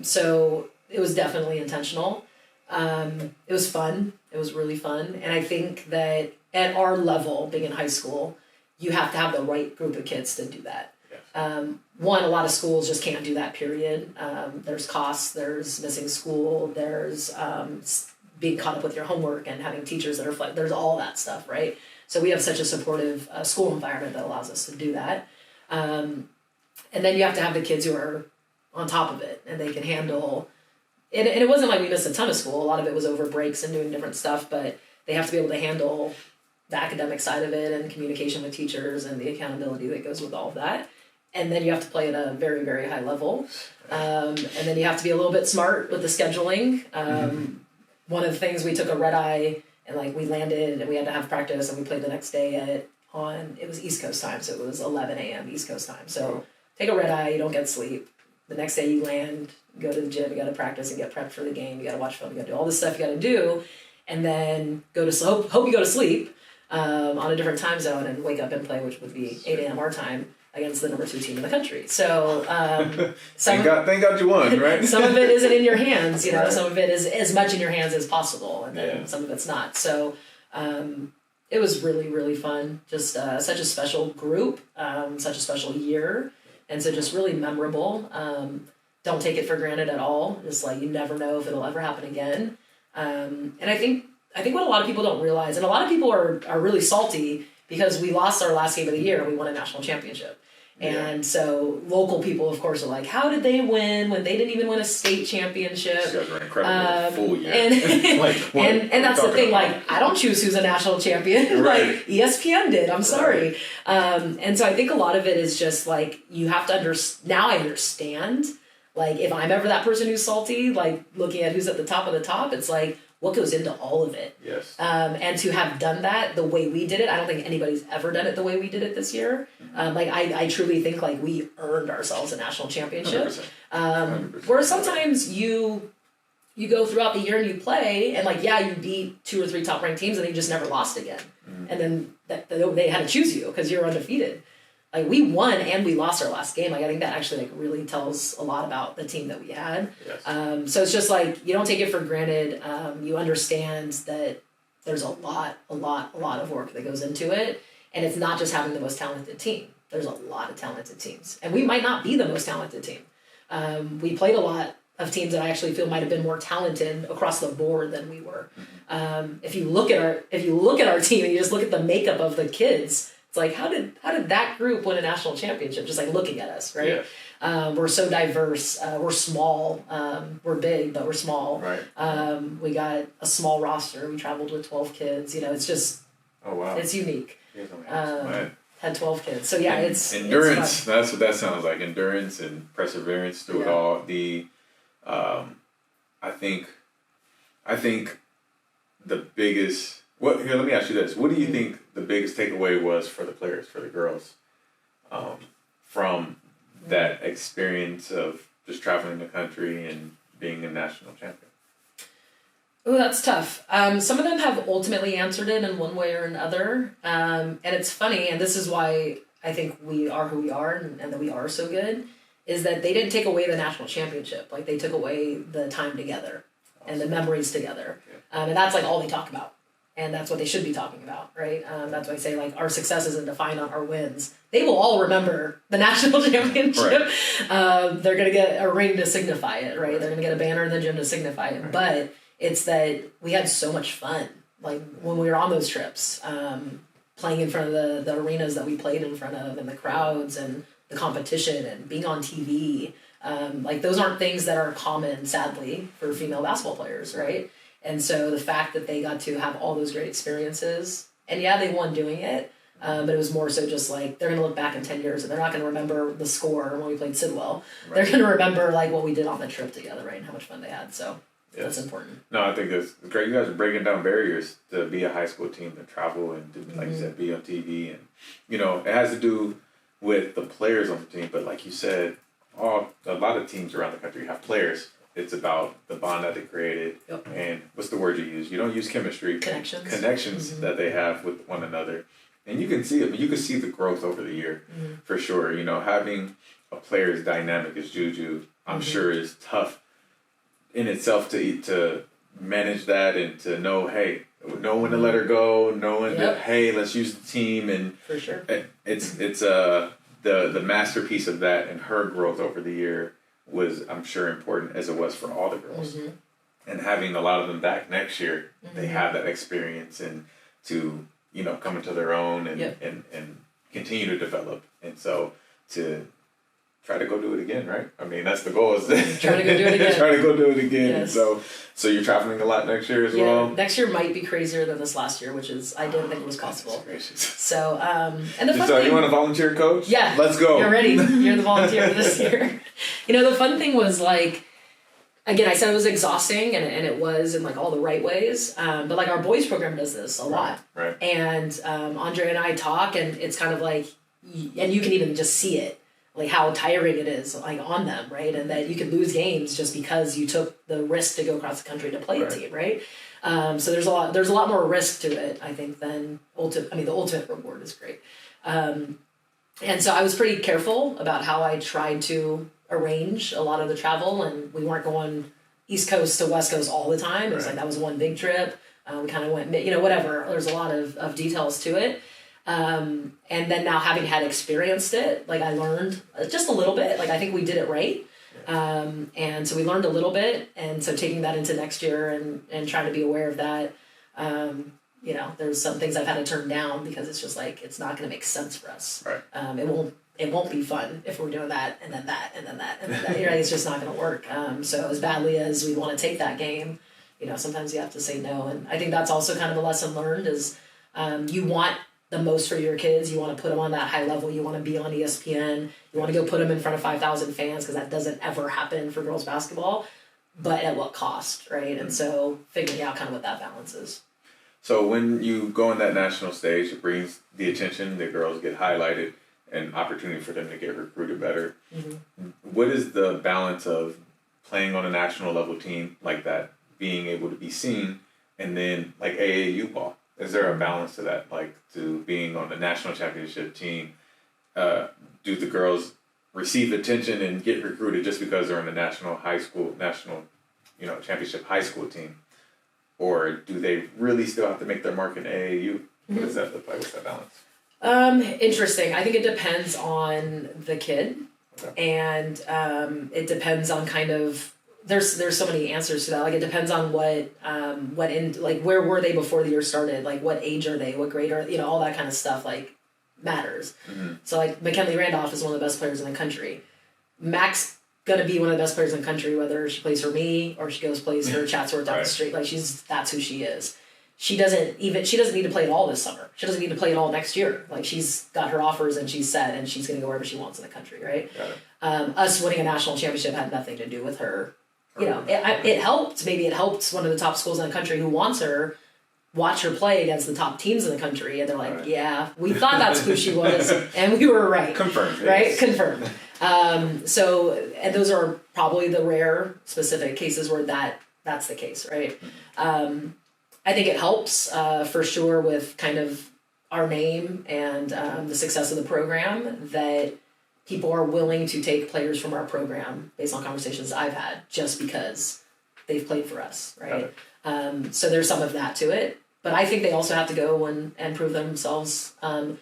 B: So it was definitely intentional. It was fun. It was really fun. And I think that at our level, being in high school, you have to have the right group of kids to do that. One, a lot of schools just can't do that, period. There's costs, there's missing school, there's being caught up with your homework and having teachers that are there's all that stuff, right? So we have such a supportive school environment that allows us to do that. And then you have to have the kids who are on top of it and they can handle it. And it wasn't like we missed a ton of school. A lot of it was over breaks and doing different stuff, but they have to be able to handle the academic side of it and communication with teachers and the accountability that goes with all of that. And then you have to play at a very, very high level. And then you have to be a little bit smart with the scheduling. One of the things, we took a red eye and we landed and we had to have practice and we played the next day it was East Coast time. So it was 11 a.m. East Coast time. So take a red eye, you don't get sleep. The next day you land, go to the gym, you got to practice and get prepped for the game. You got to watch film, you got to do all this stuff you got to do. And then hope you go to sleep on a different time zone and wake up and play, which would be 8 a.m. our time, against the number 2 team in the country. So
A: thank God you won, right?
B: Some of it isn't in your hands, right. Some of it is as much in your hands as possible, and then some of it's not. So it was really, really fun. Just such a special group, such a special year, and so just really memorable. Don't take it for granted at all. Just you never know if it'll ever happen again. And I think what a lot of people don't realize, and a lot of people are really salty because we lost our last game of the year and we won a national championship. And so local people, of course, are like, how did they win when they didn't even win a state championship?
A: You guys were incredible full year.
B: And,
A: like,
B: and that's the thing, like, I don't choose who's a national champion.
A: Right.
B: Like, ESPN did, I'm sorry. And so I think a lot of it is just, like, you have to now I understand, like, if I'm ever that person who's salty, like, looking at who's at the top of the top, it's like, what goes into all of it.
A: Yes.
B: And to have done that the way we did it, I don't think anybody's ever done it the way we did it this year. Like, I truly think, like, we earned ourselves a national championship.
A: 100%.
B: Whereas sometimes you go throughout the year and you play, and, like, yeah, you beat 2 or 3 top ranked teams and you just never lost again. And then they had to choose you because you're undefeated. Like, we won and we lost our last game. Like, I think that actually, like, really tells a lot about the team that we had.
A: Yes.
B: So it's just like, you don't take it for granted. You understand that there's a lot of work that goes into it. And it's not just having the most talented team. There's a lot of talented teams. And we might not be the most talented team. We played a lot of teams that I actually feel might have been more talented across the board than we were. If you look at our team and you just look at the makeup of the kids, it's like, how did that group win a national championship? Just like looking at us, right? Yeah. We're so diverse. We're small. We're big, but we're small.
A: Right.
B: We got a small roster. We traveled with 12 kids. You know, it's just,
A: oh wow,
B: it's unique.
A: Right.
B: Had 12 kids, so yeah, it's
A: endurance.
B: It's
A: that's what that sounds like. Endurance and perseverance through it all. I think the biggest. Here, let me ask you this. What do you think the biggest takeaway was for the players, for the girls, from that experience of just traveling the country and being a national champion?
B: Oh, that's tough. Some of them have ultimately answered it in one way or another. And it's funny, and this is why I think we are who we are and that we are so good, is that they didn't take away the national championship. Like, they took away the time together and the memories together. And that's, like, all they talk about. And that's what they should be talking about, right? That's why I say, like, our success isn't defined on our wins. They will all remember the national championship. Right. They're going to get a ring to signify it, right? They're going to get a banner in the gym to signify it. Right. But it's that we had so much fun, like, when we were on those trips, playing in front of the arenas that we played in front of and the crowds and the competition and being on TV. Like, those aren't things that are common, sadly, for female basketball players, right? And so the fact that they got to have all those great experiences, and yeah, they won doing it, but it was more so just like, they're going to look back in 10 years and they're not going to remember the score when we played Sidwell. Right. They're going to remember, like, what we did on the trip together, right, and how much fun they had. So that's important.
A: No, I think that's great. You guys are breaking down barriers to be a high school team, to travel and, to, like you said, be on TV. And, you know, it has to do with the players on the team, but like you said, a lot of teams around the country have players. It's about the bond that they created, and what's the word you use? You don't use chemistry. Connections that they have with one another, and you can see it. You can see the growth over the year, for sure. You know, having a player as dynamic as Juju, I'm sure, is tough in itself to manage that and to know, hey, know when to let her go, knowing that, hey, let's use the team, and
B: for sure,
A: it's the masterpiece of that and her growth over the year was, I'm sure, important as it was for all the girls. And having a lot of them back next year, they have that experience and to, you know, come into their own and continue to develop. And so to try to go do it again, right? I mean, that's the goal, is
B: try to go do it again.
A: Try to go do it again.
B: Yes.
A: So you're traveling a lot next year as well?
B: Next year might be crazier than this last year, which is, I didn't think it was possible. So, and the fun
A: so
B: thing...
A: you want to volunteer, coach?
B: Yeah.
A: Let's go.
B: You're ready. You're the volunteer for this year. You know, the fun thing was, like, again, I said it was exhausting, and it was in, like, all the right ways. But, like, our boys program does this a lot.
A: Right.
B: And Andre and I talk, and it's kind of like, and you can even just see it, like, how tiring it is, like, on them, right? And that you could lose games just because you took the risk to go across the country to play a team, right? So there's a lot more risk to it, I think, than the ultimate reward is great. And so I was pretty careful about how I tried to arrange a lot of the travel, and we weren't going East Coast to West Coast all the time. It was like, that was one big trip. We kind of went, you know, whatever. There's a lot of details to it. And then now, having had experienced it, like, I learned just a little bit. Like, I think we did it right. And so we learned a little bit. And so taking that into next year and trying to be aware of that, you know, there's some things I've had to turn down because it's just like, it's not going to make sense for us.
A: Right.
B: It won't it won't be fun if we're doing that and then that and then that and then that. It's just not going to work. So as badly as we want to take that game, sometimes you have to say no. And I think that's also kind of a lesson learned is you want the most for your kids. You want to put them on that high level. You want to be on ESPN. You want to go put them in front of 5,000 fans because that doesn't ever happen for girls basketball. But at what cost, right? And so figuring out kind of what that balance is.
A: So when you go on that national stage, it brings the attention. The girls get highlighted, and opportunity for them to get recruited better. Mm-hmm. What is the balance of playing on a national level team like that, being able to be seen, and then like AAU ball? Is there a balance to that, like to being on the national championship team? Do the girls receive attention and get recruited just because they're in the national championship high school team? Or do they really still have to make their mark in AAU? What does that look like? What's that balance?
B: Interesting. I think it depends on the kid. Okay. And it depends on kind of, there's so many answers to that. Like it depends on where were they before the year started? Like what age are they? What grade are, all that kind of stuff like matters. Mm-hmm. So like McKinley Randolph is one of the best players in the country. Mac's gonna be one of the best players in the country, whether she plays for me or she plays for Chatsworth down the street. Like that's who she is. She doesn't need to play it all this summer. She doesn't need to play it all next year. Like she's got her offers and she's set and she's gonna go wherever she wants in the country, right? Us winning a national championship had nothing to do with her. It helped. Maybe it helped one of the top schools in the country who wants her watch her play against the top teams in the country, and they're like, yeah, we thought that's who she was, and we were right.
A: Confirmed.
B: Right?
A: Yes.
B: Confirmed. And those are probably the rare specific cases where that's the case, right? I think it helps for sure with kind of our name and the success of the program that people are willing to take players from our program based on conversations I've had just because they've played for us, right? So there's some of that to it. But I think they also have to go and prove themselves, not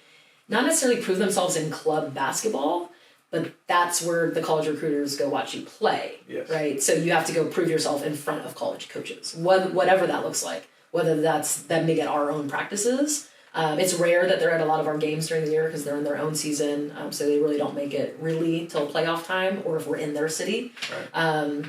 B: necessarily prove themselves in club basketball, but that's where the college recruiters go watch you play, yes. Right? So you have to go prove yourself in front of college coaches, whatever that looks like, whether that's them being at our own practices. It's rare that they're at a lot of our games during the year because they're in their own season, so they really don't make it really till playoff time or if we're in their city. Right.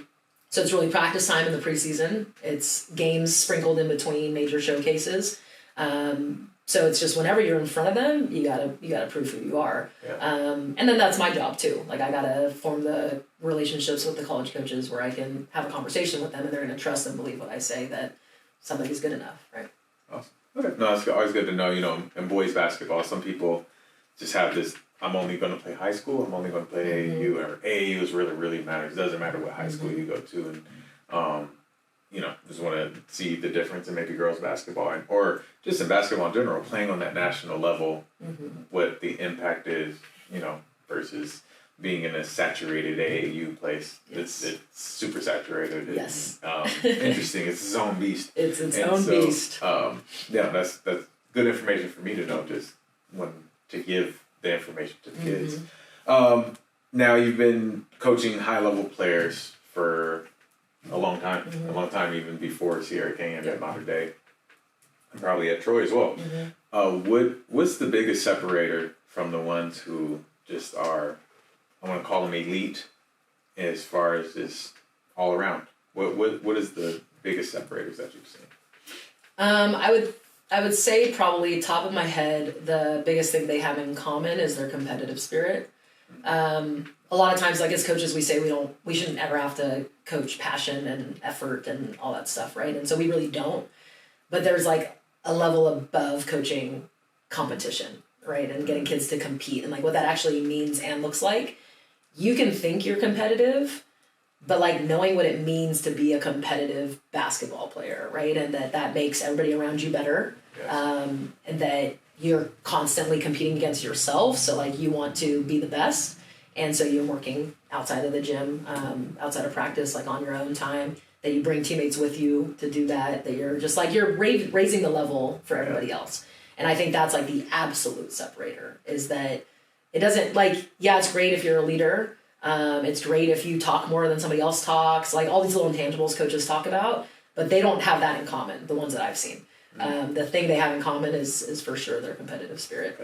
B: So it's really practice time in the preseason. It's games sprinkled in between major showcases. So it's just whenever you're in front of them, you gotta prove who you are. Yeah. And then that's my job too. Like I gotta form the relationships with the college coaches where I can have a conversation with them and they're gonna trust and believe what I say that somebody's good enough, right?
A: Awesome. Okay. No, it's always good to know. In boys basketball, some people just have this. I'm only going to play high school. I'm only going to play AAU. Or AAU is really matters. It doesn't matter what high school you go to, and just want to see the difference in maybe girls basketball or just in basketball in general, playing on that national level, what the impact is, versus being in a saturated AAU place. Yes. It's super saturated.
B: Yes.
A: Interesting. It's its own beast.
B: It's its own beast.
A: That's good information for me to know. Just when to give the information to the kids. Now you've been coaching high level players for a long time even before Sierra Canyon at Mater Dei, and probably at Troy as well. What's the biggest separator from the ones who just are, I want to call them elite, as far as just all around? What is the biggest separators that you've seen?
B: I would say probably top of my head, the biggest thing they have in common is their competitive spirit. A lot of times, like as coaches, we say we shouldn't ever have to coach passion and effort and all that stuff, right? And so we really don't. But there's like a level above coaching competition, right? And getting kids to compete and like what that actually means and looks like. You can think you're competitive, but like knowing what it means to be a competitive basketball player, right? And that makes everybody around you better. Yes. And that you're constantly competing against yourself. So like you want to be the best. And so you're working outside of the gym, outside of practice, like on your own time, that you bring teammates with you to do that you're just like, you're raising the level for everybody else. And I think that's like the absolute separator is that it doesn't like, yeah, it's great if you're a leader. It's great if you talk more than somebody else talks, like all these little intangibles coaches talk about, but they don't have that in common, the ones that I've seen. The thing they have in common is for sure their competitive spirit.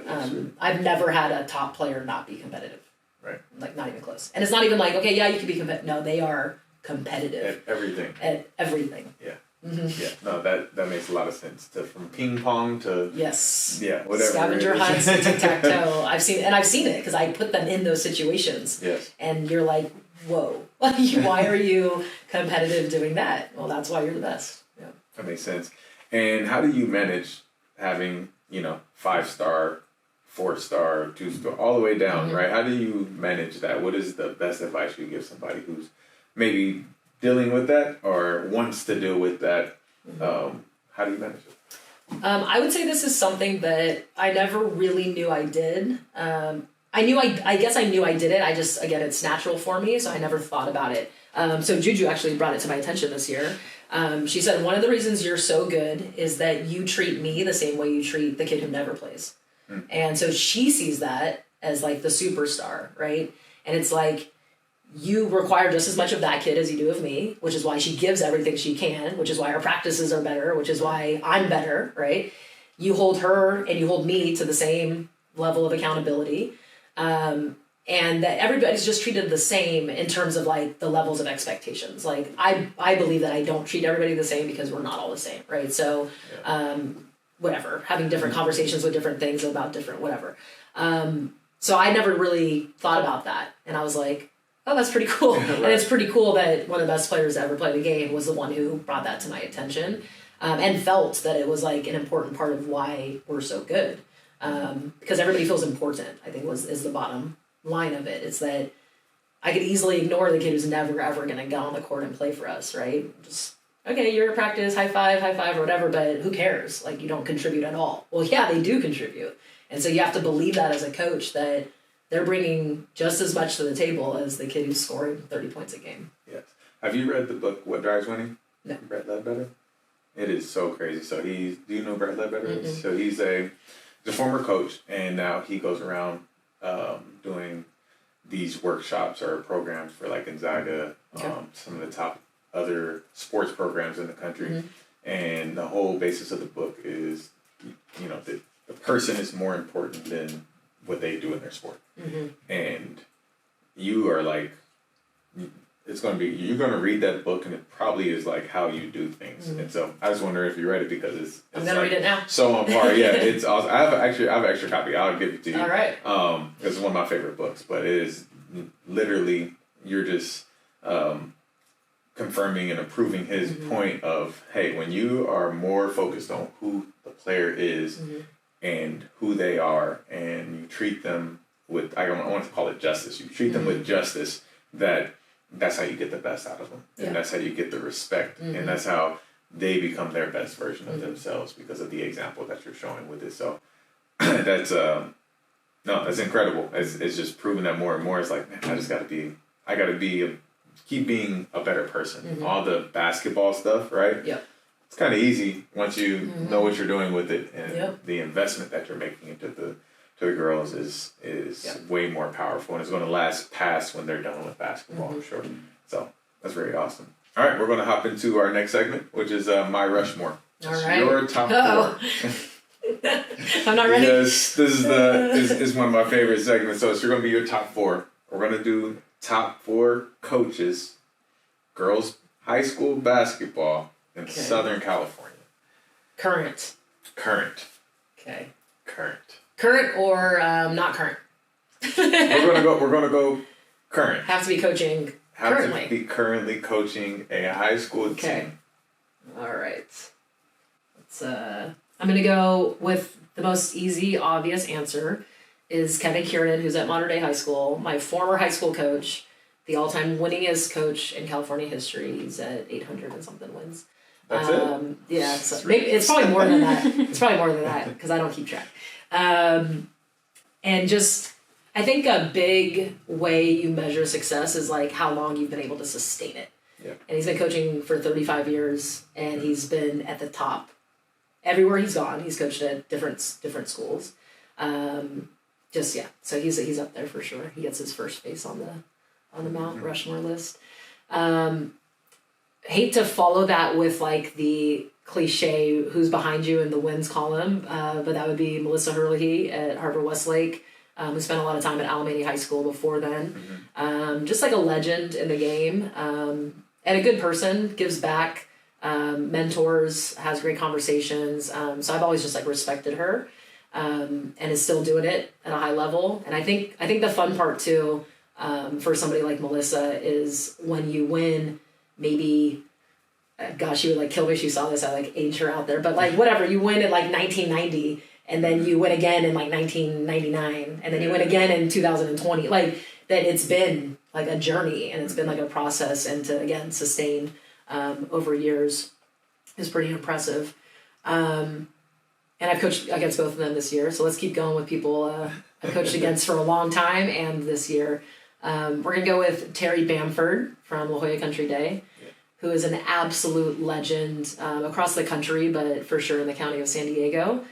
B: I've never had a top player not be competitive.
A: Right.
B: Like, not even close. And it's not even like, okay, yeah, you can be competitive. No, they are competitive.
A: At everything.
B: At everything.
A: Yeah. Yeah. No, that makes a lot of sense. From ping pong to whatever.
B: Scavenger hunts to tic-tac-toe. I've seen it because I put them in those situations.
A: Yes.
B: And you're like, whoa, why are you competitive doing that? Well, that's why you're the best. Yeah.
A: That makes sense. And how do you manage having, 5-star, 4-star, 2-star, all the way down, right? How do you manage that? What is the best advice you give somebody who's maybe dealing with that or wants to deal with that? How do you manage it?
B: I would say this is something that I never really knew I did. I guess I knew I did it. Again, it's natural for me, so I never thought about it. So Juju actually brought it to my attention this year. She said, one of the reasons you're so good is that you treat me the same way you treat the kid who never plays. And so she sees that as like the superstar, right? And it's like, you require just as much of that kid as you do of me, which is why she gives everything she can, which is why our practices are better, which is why I'm better, right? You hold her and you hold me to the same level of accountability. And that everybody's just treated the same in terms of like the levels of expectations. Like I believe that I don't treat everybody the same because we're not all the same, right? So, whatever, having different conversations with different things about different whatever. So I never really thought about that. And I was like, oh, that's pretty cool. Right. And it's pretty cool that one of the best players to ever play the game was the one who brought that to my attention, and felt that it was like an important part of why we're so good. Because everybody feels important, I think is the bottom line of it. It's that I could easily ignore the kid who's never ever going to get on the court and play for us, right? Just, okay, you're at practice, high five or whatever, but who cares? Like, you don't contribute at all. Well, yeah, they do contribute. And so you have to believe that as a coach, that they're bringing just as much to the table as the kid who's scoring 30 points a game.
A: Yes. Have you read the book, What Drives Winning?
B: No.
A: Brett Ledbetter? It is so crazy. So do you know Brett Ledbetter?
B: Mm-mm.
A: So he's a former coach, and now he goes around doing these workshops or programs for like Gonzaga, some of the top other sports programs in the country. And the whole basis of the book is, the person is more important than what they do in their sport. And you are like, you're going to read that book, and it probably is like how you do things. And so I just wonder if you read it, because it's
B: I'm going to read it now.
A: So on par. Yeah, it's awesome. I have an extra copy. I'll give it to you.
B: All right.
A: It's one of my favorite books, but it is literally, you're just confirming and approving his point of, hey, when you are more focused on who the player is and who they are, and you treat them with, I want to call it justice. You treat them with justice, that's how you get the best out of them. And that's how you get the respect. And that's how they become their best version of themselves, because of the example that you're showing with it. So that's incredible. It's just proving that more and more. It's like, man, I got to keep being a better person. All the basketball stuff, right?
B: Yep.
A: It's kind of easy once you know what you're doing with it, and the investment that you're making into the girls is way more powerful, and it's going to last past when they're done with basketball, I'm sure. So that's very awesome. All right, we're going to hop into our next segment, which is My Rushmore.
B: All right.
A: Your top 4.
B: I'm not ready.
A: Yes, this is one of my favorite segments. So it's going to be your top 4. We're going to do top 4 coaches, girls high school basketball in Southern California.
B: Current. Okay. Current or not current?
A: We're gonna go current.
B: Have to be coaching currently.
A: Have to be currently coaching a high school team.
B: All right. I'm gonna go with the most easy, obvious answer is Kevin Kiernan, who's at Modern Day High School, my former high school coach, the all-time winningest coach in California history. He's at 800 and something wins.
A: That's it?
B: Yeah, so maybe it's probably more than that. Because I don't keep track. And just, I think a big way you measure success is like how long you've been able to sustain it.
A: Yeah.
B: And he's been coaching for 35 years, and he's been at the top everywhere he's gone. He's coached at different schools. So he's up there for sure. He gets his first face on the Mount Rushmore list. Hate to follow that with like the cliche who's behind you in the wins column, but that would be Melissa Herlihy at Harvard Westlake, who spent a lot of time at Alamany High School before then. Just like a legend in the game, and a good person, gives back, mentors, has great conversations. So I've always just like respected her, and is still doing it at a high level. And I think the fun part too, for somebody like Melissa, is when you win, maybe, gosh, she would like kill me if she saw this. I like age her out there, but like whatever, you win in like 1990, and then you win again in like 1999, and then you win again in 2020. Like that, it's been like a journey, and it's been like a process, and to again sustain over years is pretty impressive. And I've coached against both of them this year, so let's keep going with people I've coached against for a long time and this year. We're gonna go with Terry Bamford from La Jolla Country Day, who is an absolute legend across the country, but for sure in the county of San Diego.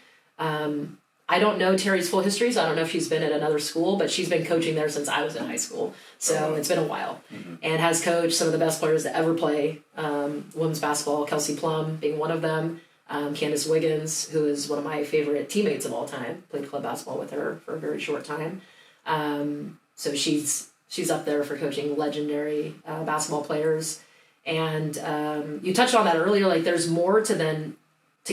B: I don't know Terry's full history, so I don't know if she's been at another school, but she's been coaching there since I was in high school. So it's been a while. And has coached some of the best players to ever play women's basketball, Kelsey Plum being one of them, Candace Wiggins, who is one of my favorite teammates of all time, played club basketball with her for a very short time. So she's up there for coaching legendary basketball players. And you touched on that earlier, like there's more to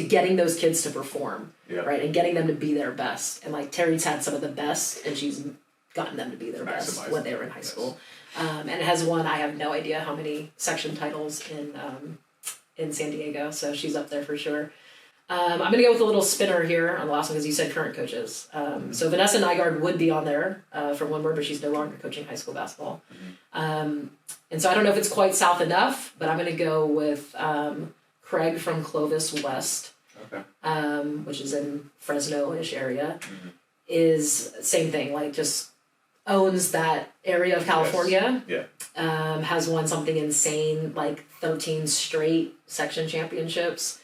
B: getting those kids to perform, right? And getting them to be their best. And like Terry's had some of the best, and she's gotten them to be their best when they were in high school. And it has won, I have no idea how many section titles in San Diego. So she's up there for sure. I'm going to go with a little spinner here on the last one because you said current coaches. So Vanessa Nygaard would be on there for one word, but she's no longer coaching high school basketball. And so I don't know if it's quite south enough, but I'm going to go with Craig from Clovis West, which is in Fresno-ish area. Is same thing, like just owns that area of California. Has won something insane, like 13 straight section championships.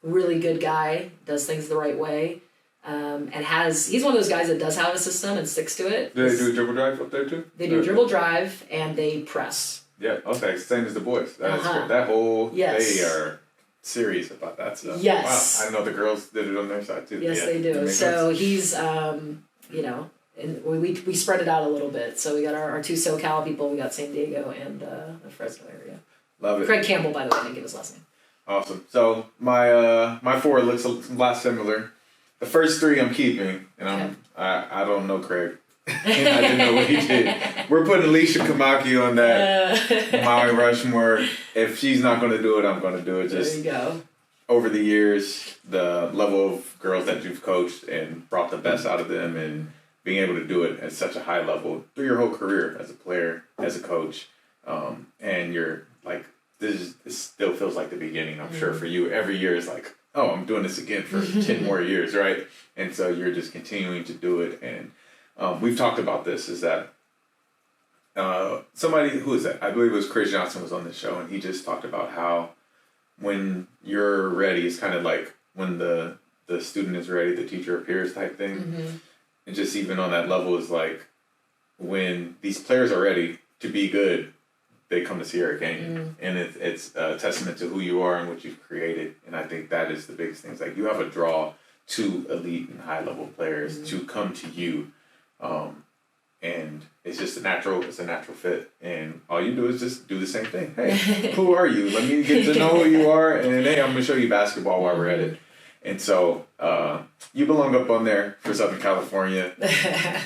B: Really good guy, does things the right way. And he's one of those guys that does have a system and sticks to it.
A: Do they do a dribble drive up there too?
B: They do a dribble drive and they press.
A: Yeah, okay, same as the boys. That's that whole, they are serious about that stuff. Yes. Wow, I know the girls did it on their side too.
B: Yes, they do. So he's, and we spread it out a little bit. So we got our two SoCal people, we got San Diego and the Fresno area.
A: Love it.
B: Craig Campbell, by the way, I didn't give his last name.
A: Awesome. So my four looks a lot similar. The first three I'm keeping, and I don't know Craig. And I didn't know what he did. We're putting Alicia Komaki on that Mount Rushmore. If she's not going to do it, I'm going to do it. Just
B: there you go.
A: Over the years, the level of girls that you've coached and brought the best out of them, and being able to do it at such a high level through your whole career as a player, as a coach, and you're like, this still feels like the beginning. I'm sure for you, every year is like, oh, I'm doing this again for 10 more years, right? And so you're just continuing to do it. And we've talked about this, is that somebody, who is that? I believe it was Chris Johnson was on the show, and he just talked about how when you're ready, it's kind of like when the student is ready, the teacher appears type thing. And just even on that level is like when these players are ready to be good, they come to Sierra Canyon. And it's a testament to who you are and what you've created. And I think that is the biggest thing. It's like you have a draw to elite and high level players to come to you. And it's just a natural fit. And all you do is just do the same thing. Hey, who are you? Let me get to know who you are. And hey, I'm going to show you basketball while we're at it. And so you belong up on there for Southern California.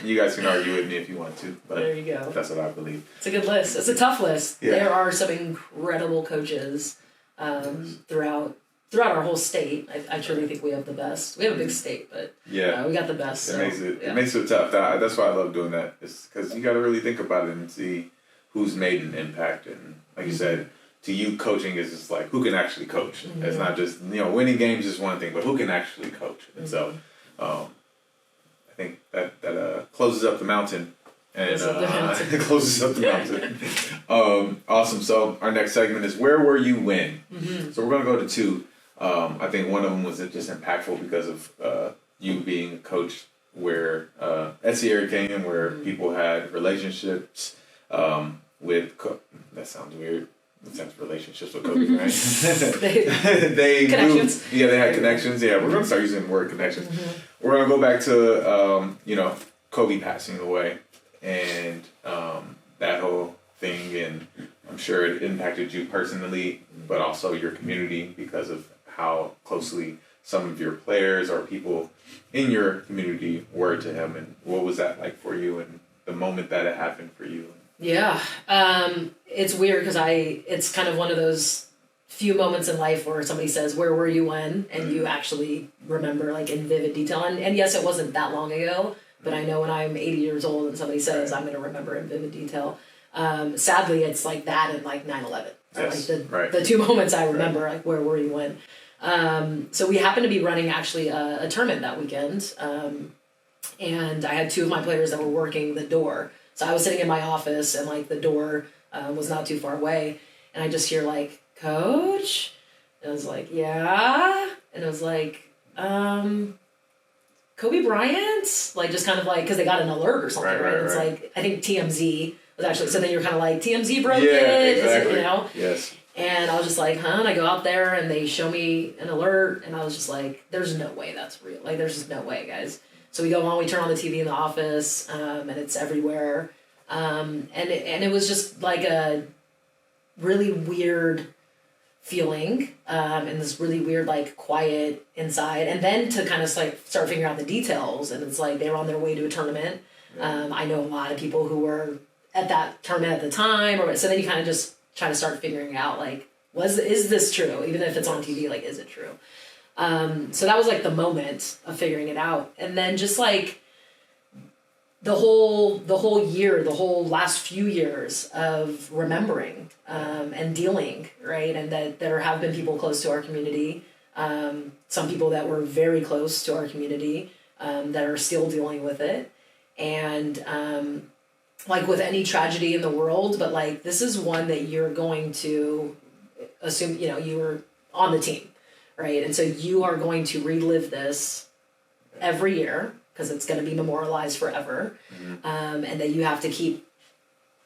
A: You guys can argue with me if you want to, but
B: there you go.
A: That's what I believe.
B: It's a good list. It's a tough list. Yeah. There are some incredible coaches throughout our whole state. I truly think we have the best. We have a big state, but we got the best.
A: It makes it tough. That's why I love doing that. It's because you got to really think about it and see who's made an impact. And like you said, to you, coaching is just like who can actually coach. It's not just winning games is one thing, but who can actually coach. And so I think that closes up the mountain. And it closes up the mountain. Awesome. So our next segment is where were you when? So we're gonna go to two. I think one of them was just impactful because of you being a coach where at Sierra Canyon, where people had relationships with that sounds weird, sense relationships with Kobe, right?
B: they connections.
A: They had connections. Yeah, we're gonna start using the word connections. We're gonna go back to Kobe passing away and that whole thing, and I'm sure it impacted you personally, but also your community because of how closely some of your players or people in your community were to him. And what was that like for you, and the moment that it happened for you?
B: Yeah, it's weird because it's kind of one of those few moments in life where somebody says, "Where were you when?" and you actually remember like in vivid detail. And yes, it wasn't that long ago, but I know when I'm 80 years old and somebody says, "I'm going to remember in vivid detail." Sadly, it's like that and like 9/11.
A: Yes,
B: like the two moments I remember, like where were you when? So we happened to be running actually a tournament that weekend, and I had two of my players that were working the door. So I was sitting in my office, and like the door was not too far away, and I just hear like, "Coach," and I was like, "Yeah," and it was like, "Kobe Bryant," like just kind of like because they got an alert or something, right? It's like I think TMZ was actually, so then you're kind of like, TMZ broke it,
A: exactly.
B: Yes. And I was just like, huh? And I go out there and they show me an alert, and I was just like, there's no way that's real. Like, there's just no way, guys. So we go on, we turn on the TV in the office, and it's everywhere. And it was just like a really weird feeling, and this really weird, like, quiet inside. And then to kind of like start figuring out the details, and it's like they were on their way to a tournament. I know a lot of people who were at that tournament at the time, or so then you kind of just try to start figuring out like, is this true? Even if it's on TV, like, is it true? So that was like the moment of figuring it out. And then just like the whole year, the whole last few years of remembering, and dealing, right? And that there have been people close to our community, some people that were very close to our community, that are still dealing with it. And, like with any tragedy in the world, but like this is one that you're going to assume, you were on the team, right? And so you are going to relive this every year because it's going to be memorialized forever. And that you have to keep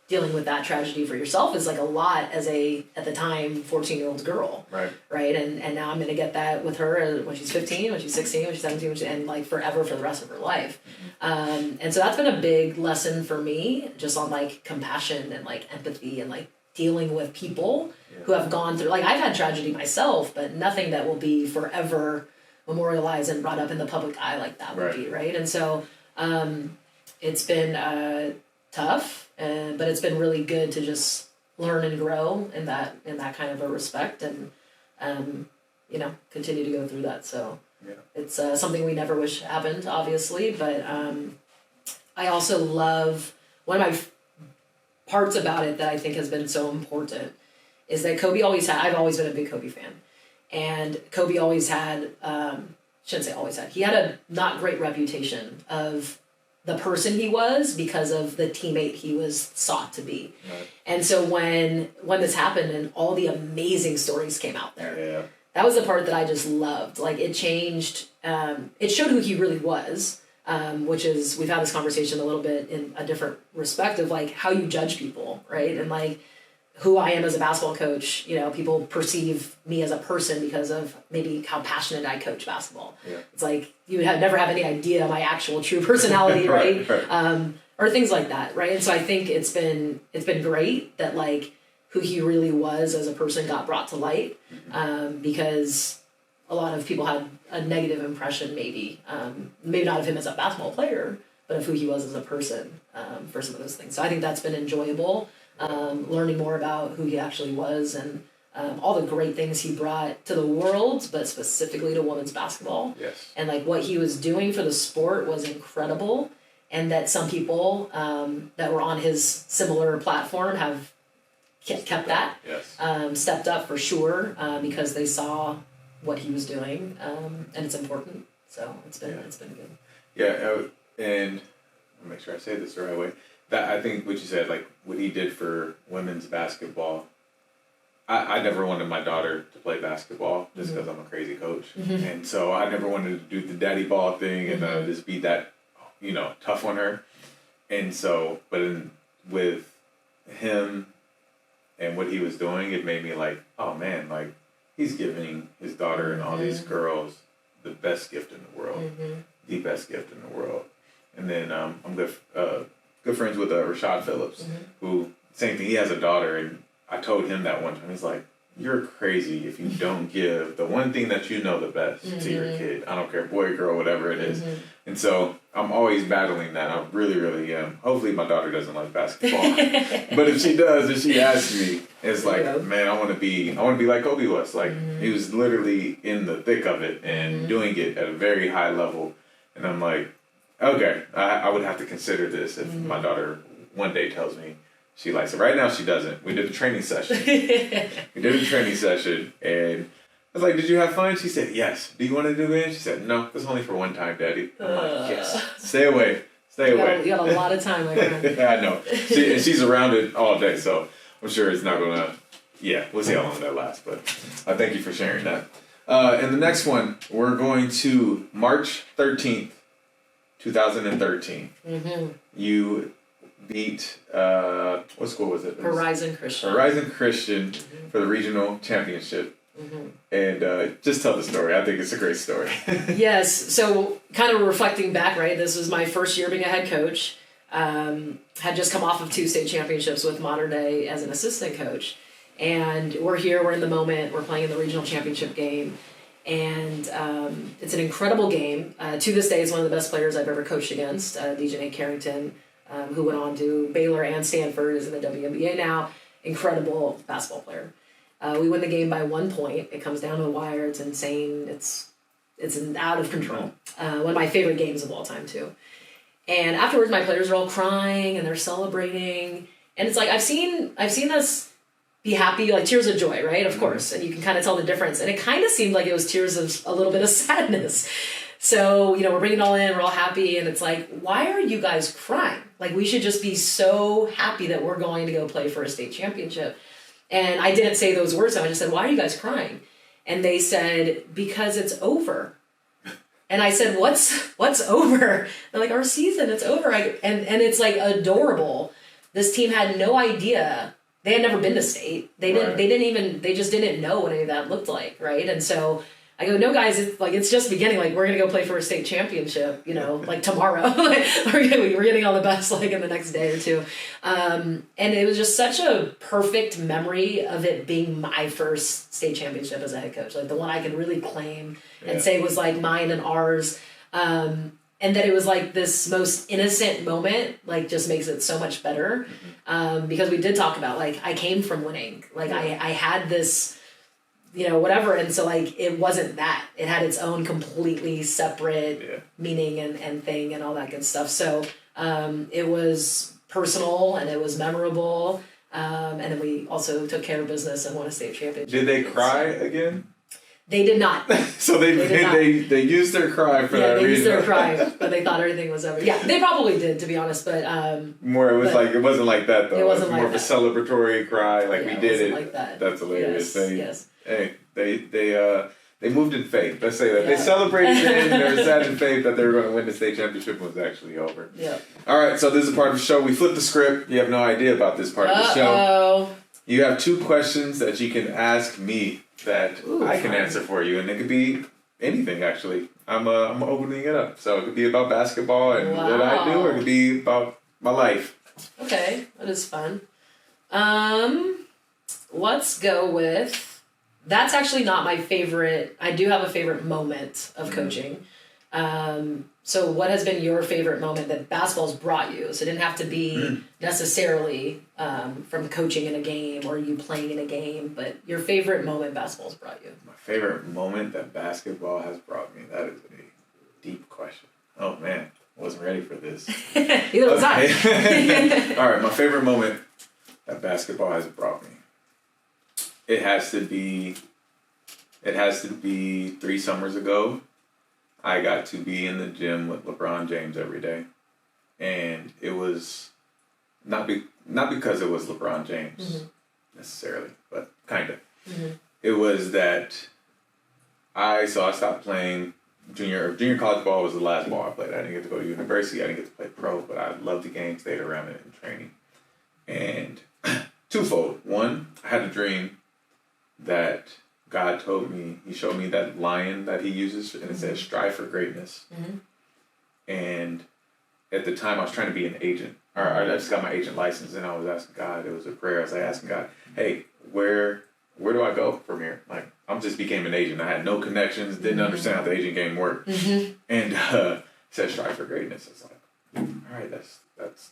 B: dealing with that tragedy for yourself is like a lot as at the time, 14-year-old girl. Right. And now I'm going to get that with her when she's 15, when she's 16, when she's 17, and like forever for the rest of her life. And so that's been a big lesson for me, just on like compassion and like empathy and like dealing with people who have gone through, like I've had tragedy myself, but nothing that will be forever memorialized and brought up in the public eye like that would be. Right. And so, it's been, tough, but it's been really good to just learn and grow in that kind of a respect, and continue to go through that. So it's something we never wish happened, obviously, but I also love one of my parts about it that I think has been so important is that Kobe I've always been a big Kobe fan, and Kobe always had, shouldn't say always had, he had a not great reputation of the person he was because of the teammate he was sought to be. And so when this happened and all the amazing stories came out there, that was the part that I just loved. Like it changed, it showed who he really was, which is, we've had this conversation a little bit in a different respect of like how you judge people, right? And like who I am as a basketball coach, people perceive me as a person because of maybe how passionate I coach basketball. It's like you would never have any idea my actual true personality, right? Or things like that, right? And so I think it's been great that like who he really was as a person got brought to light, because a lot of people had a negative impression, maybe not of him as a basketball player, but of who he was as a person, for some of those things. So I think that's been enjoyable. Learning more about who he actually was and all the great things he brought to the world, but specifically to women's basketball. And like what he was doing for the sport was incredible, and that some people that were on his similar platform have kept that, stepped up for sure, because they saw what he was doing, and it's important. So it's been good.
A: And I'll make sure I say this the right way. That I think what you said, like what he did for women's basketball. I never wanted my daughter to play basketball just because I'm a crazy coach, and so I never wanted to do the daddy ball thing and just be that, tough on her. And so, but with him and what he was doing, it made me like, oh man, like he's giving his daughter and all these girls the best gift in the world, the best gift in the world. And then I'm good friends with Rashad Phillips, who same thing. He has a daughter, and I told him that one time. He's like, "You're crazy if you don't give the one thing that you know the best to your kid. I don't care, boy, girl, whatever it is." And so I'm always battling that. I really, really am. Hopefully my daughter doesn't like basketball, but if she does, if she asks me, it's like, man, I want to be like Kobe was. Like he was literally in the thick of it and doing it at a very high level. And I'm like, okay, I would have to consider this if my daughter one day tells me she likes it. Right now she doesn't. We did a training session. And I was like, did you have fun? She said, yes. Do you want to do it? She said, no, it's only for one time, Daddy. I'm like, yes. Stay away. You
B: got a lot of time, my friend.
A: I know. She's around it all day, so I'm sure it's not going to, we'll see how long that lasts. But thank you for sharing that. And the next one, we're going to March 13th, 2013. You beat, what school was it?
B: Horizon Christian
A: for the regional championship. And just tell the story. I think it's a great story.
B: Yes. So kind of reflecting back, right? This was my first year being a head coach. Had just come off of 2 state championships with Modern Day as an assistant coach. And we're here, we're in the moment, we're playing in the regional championship game. And it's an incredible game. To this day, it's one of the best players I've ever coached against, DJ Carrington, who went on to Baylor and Stanford, is in the WNBA now. Incredible basketball player. We win the game by 1 point. It comes down to the wire. It's insane. It's out of control. One of my favorite games of all time, too. And afterwards, my players are all crying and they're celebrating. And it's like, I've seen us be happy, like tears of joy, right? Of course. And you can kind of tell the difference. And it kind of seemed like it was tears of a little bit of sadness. So, we're bringing it all in, we're all happy. And it's like, why are you guys crying? Like, we should just be so happy that we're going to go play for a state championship. And I didn't say those words. I just said, why are you guys crying? And they said, because it's over. And I said, what's over? They're like, our season, it's over. And it's like adorable. This team had no idea. They had never been to state. They just didn't know what any of that looked like, right? And so I go, no, guys, it's just beginning. Like, we're going to go play for a state championship, like tomorrow. We're getting all the best, in the next day or two. And it was just such a perfect memory of it being my first state championship as a head coach. Like, the one I could really claim and say was, mine and ours. And that it was, this most innocent moment, just makes it so much better. Because we did talk about, I came from winning. I had this... whatever. And so it wasn't that. It had its own completely separate meaning and thing and all that good stuff. So it was personal and it was memorable. And then we also took care of business and won a state championship.
A: Did they cry again?
B: They did not.
A: So they used their cry for that reason. Yeah,
B: they used their cry, but they thought everything was over. Yeah, they probably did, to be honest, but...
A: more, it was it wasn't like that, though.
B: It wasn't
A: more of a celebratory cry, we did it.
B: Like that.
A: That's hilarious.
B: Yes.
A: Hey, they moved in faith. Let's say that. Yeah. They celebrated it and they were sad in faith that they were going to win the state championship was actually over.
B: Yeah.
A: All right, so this is a part of the show. We flipped the script. You have no idea about this part of the show. You have 2 questions that you can ask me that I can answer for you, and it could be anything, actually. I'm opening it up. So it could be about basketball and what I do, or it could be about my life.
B: Okay, that is fun. Let's go with... That's actually not my favorite. I do have a favorite moment of coaching. So what has been your favorite moment that basketball's brought you? So it didn't have to be necessarily from coaching in a game or you playing in a game, but your favorite moment basketball's brought you.
A: My favorite moment that basketball has brought me. That is a deep question. Oh, man. I wasn't ready for this.
B: Neither was I.
A: All right. My favorite moment that basketball has brought me. It has to be 3 summers ago. I got to be in the gym with LeBron James every day. And it was not because it was LeBron James necessarily, but kind of. It was that I stopped playing junior college ball was the last ball I played. I didn't get to go to university. I didn't get to play pro, but I loved the game, stayed around it in training. And twofold. One, I had a dream that God told me, he showed me that lion that he uses, and it says, strive for greatness. And at the time, I was trying to be an agent. Or I just got my agent license, and I was asking God, it was a prayer, I was like asking God, hey, where do I go from here? Like, I just became an agent. I had no connections, didn't understand how the agent game worked. And it said, strive for greatness. I was like, all right, that's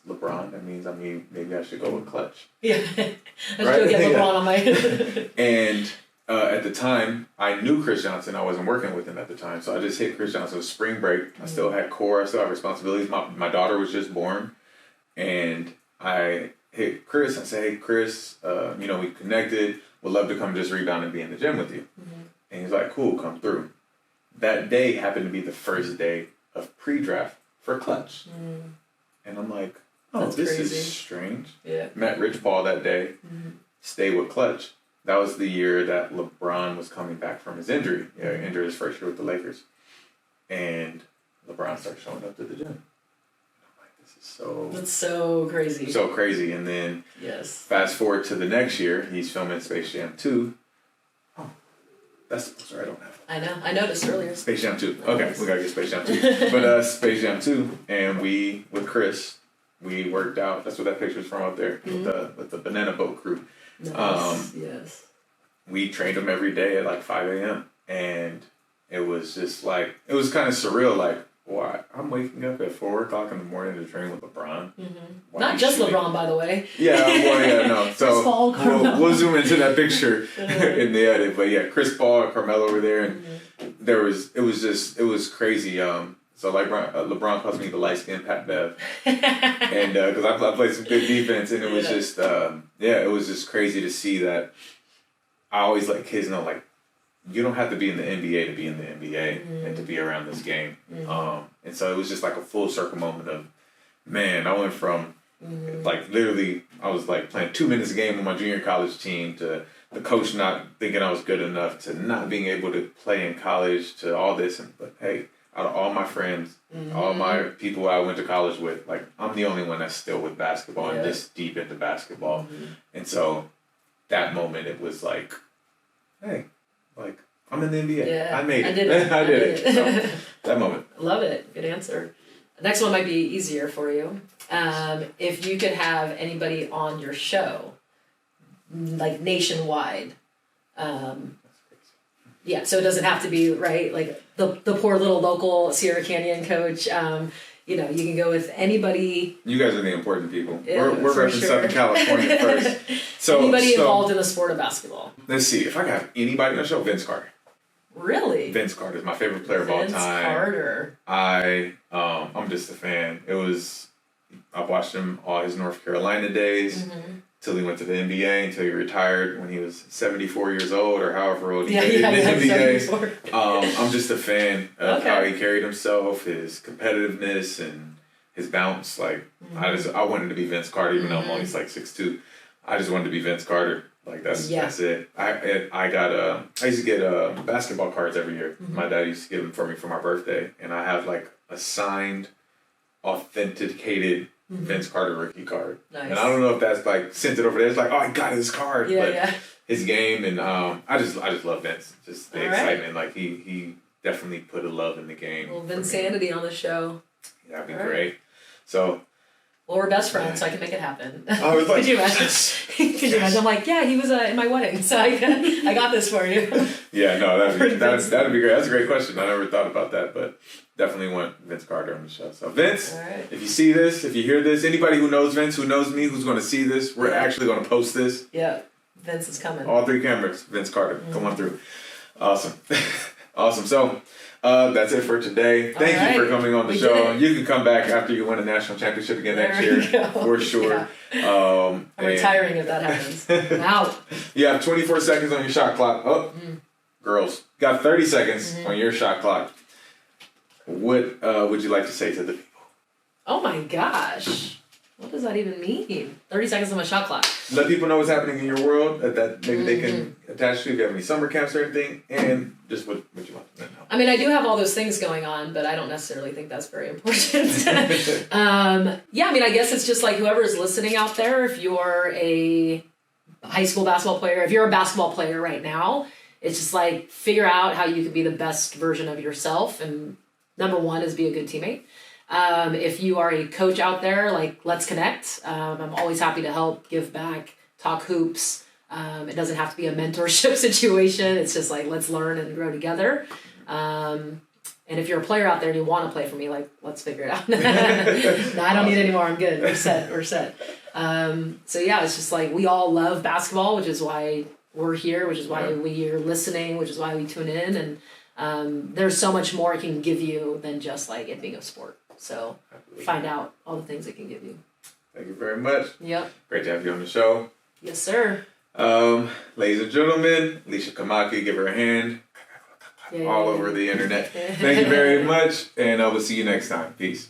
A: LeBron. That means, maybe I should go with clutch.
B: Yeah. I should go get LeBron on my...
A: And at the time, I knew Chris Johnson. I wasn't working with him at the time. So I just hit Chris Johnson. It was spring break. I still had core. I still had responsibilities. My daughter was just born. And I hit Chris. I said, hey, Chris, we connected. Would love to come just rebound and be in the gym with you. And he's like, cool, come through. That day happened to be the first day of pre-draft for Clutch. And I'm like, oh, this is strange. Yeah. Met Rich Paul that day. Stayed with Clutch. That was the year that LeBron was coming back from his injury. Yeah, injured his first year with the Lakers. And LeBron started showing up to the gym.
B: That's so crazy.
A: So crazy. And then fast forward to the next year, he's filming Space Jam 2. Oh, that's the poster I don't have.
B: I know. I noticed earlier.
A: Space Jam 2. Okay, we gotta get Space Jam 2. But Space Jam 2, and with Chris, we worked out. That's what that picture's from up there with the Banana Boat crew.
B: Nice.
A: We trained him every day at like 5 a.m. And it was just like, it was kind of surreal, like, why? I'm waking up at 4 o'clock in the morning to train with LeBron.
B: Not just LeBron, by the way.
A: No. So we'll zoom into that picture in the edit. But yeah, Chris Paul and Carmelo were there, and it was crazy. So like LeBron calls me the light skinned Pat Bev, and because I played some good defense, and it was just it was just crazy to see that. I always let kids know, like, you don't have to be in the NBA to be in the NBA and to be around this game. And so it was just like a full circle moment of, man, I went from like literally I was like playing 2 minutes a game on my junior college team to the coach not thinking I was good enough to not being able to play in college to all this. But hey, out of all my friends, all my people I went to college with, like, I'm the only one that's still with basketball and this deep into basketball. And so that moment, it was like, hey, like, I'm in the NBA.
B: Yeah,
A: I made it.
B: I did it.
A: I did it. So, that moment.
B: Love it. Good answer. The next one might be easier for you. If you could have anybody on your show, like nationwide, so it doesn't have to be, right, like the poor little local Sierra Canyon coach. You can go with anybody. You
A: guys are the important people. We're repping Southern California first. So
B: anybody involved in the sport of basketball.
A: Let's see. If I got anybody on the show, Vince Carter.
B: Really?
A: Vince Carter is my favorite player of all time.
B: Vince Carter.
A: I'm just a fan. I watched him all his North Carolina days till he went to the NBA, until he retired when he was 74 years old or however old he was in the NBA. I'm just a fan of how he carried himself, his competitiveness and his bounce. Like, I wanted to be Vince Carter, even though I'm only like 6'2". I just wanted to be Vince Carter. Like, that's it. I used to get basketball cards every year. My dad used to get them for me for my birthday, and I have like a signed, authenticated Vince Carter rookie card. Nice. And I don't know if that's like sent it over there. It's like, oh, I got his card. His game, and I just love Vince. Just the excitement. Like, he definitely put a love in the game.
B: Well, Vinsanity on the show.
A: That'd be great. So.
B: Well, we're best friends, so I can make it happen.
A: I was like,
B: could you imagine? Could you imagine? I'm like, he was in my wedding, so I got this for you.
A: Yeah, no, that'd be great. That's a great question. I never thought about that, but definitely want Vince Carter on the show. So Vince, if you see this, if you hear this, anybody who knows Vince, who knows me, who's going to see this, we're actually going to post this.
B: Yeah, Vince is coming.
A: All 3 cameras, Vince Carter, come on through. Awesome. Awesome. So that's it for today. Thank you for coming on the show. You can come back after you win a national championship again next year, for sure. Yeah.
B: I'm retiring if that happens. I'm out.
A: You have 24 seconds on your shot clock. Girls, got 30 seconds on your shot clock. What would you like to say to the people?
B: Oh my gosh. What does that even mean? 30 seconds on my shot clock.
A: Let people know what's happening in your world that maybe they can attach to. If you have any summer camps or anything, and just what you want them to know.
B: I mean, I do have all those things going on, but I don't necessarily think that's very important. I mean, I guess it's just like whoever's listening out there, if you're a high school basketball player, if you're a basketball player right now, it's just like figure out how you can be the best version of yourself. And number one is be a good teammate. If you are a coach out there, like let's connect. I'm always happy to help, give back, talk hoops. It doesn't have to be a mentorship situation. It's just like, let's learn and grow together. And if you're a player out there and you want to play for me, like, let's figure it out. No, I don't need any more. I'm good. We're set. So yeah, it's just like, we all love basketball, which is why we're here, which is why we are listening, which is why we tune in. And there's so much more it can give you than just like it being a sport. So find out all the things it can give you.
A: Thank you very much.
B: Yep.
A: Great to have you on the show.
B: Yes, sir.
A: Ladies and gentlemen, Alicia Komaki, give her a hand. All over the internet. Thank you very much, and I will see you next time. Peace.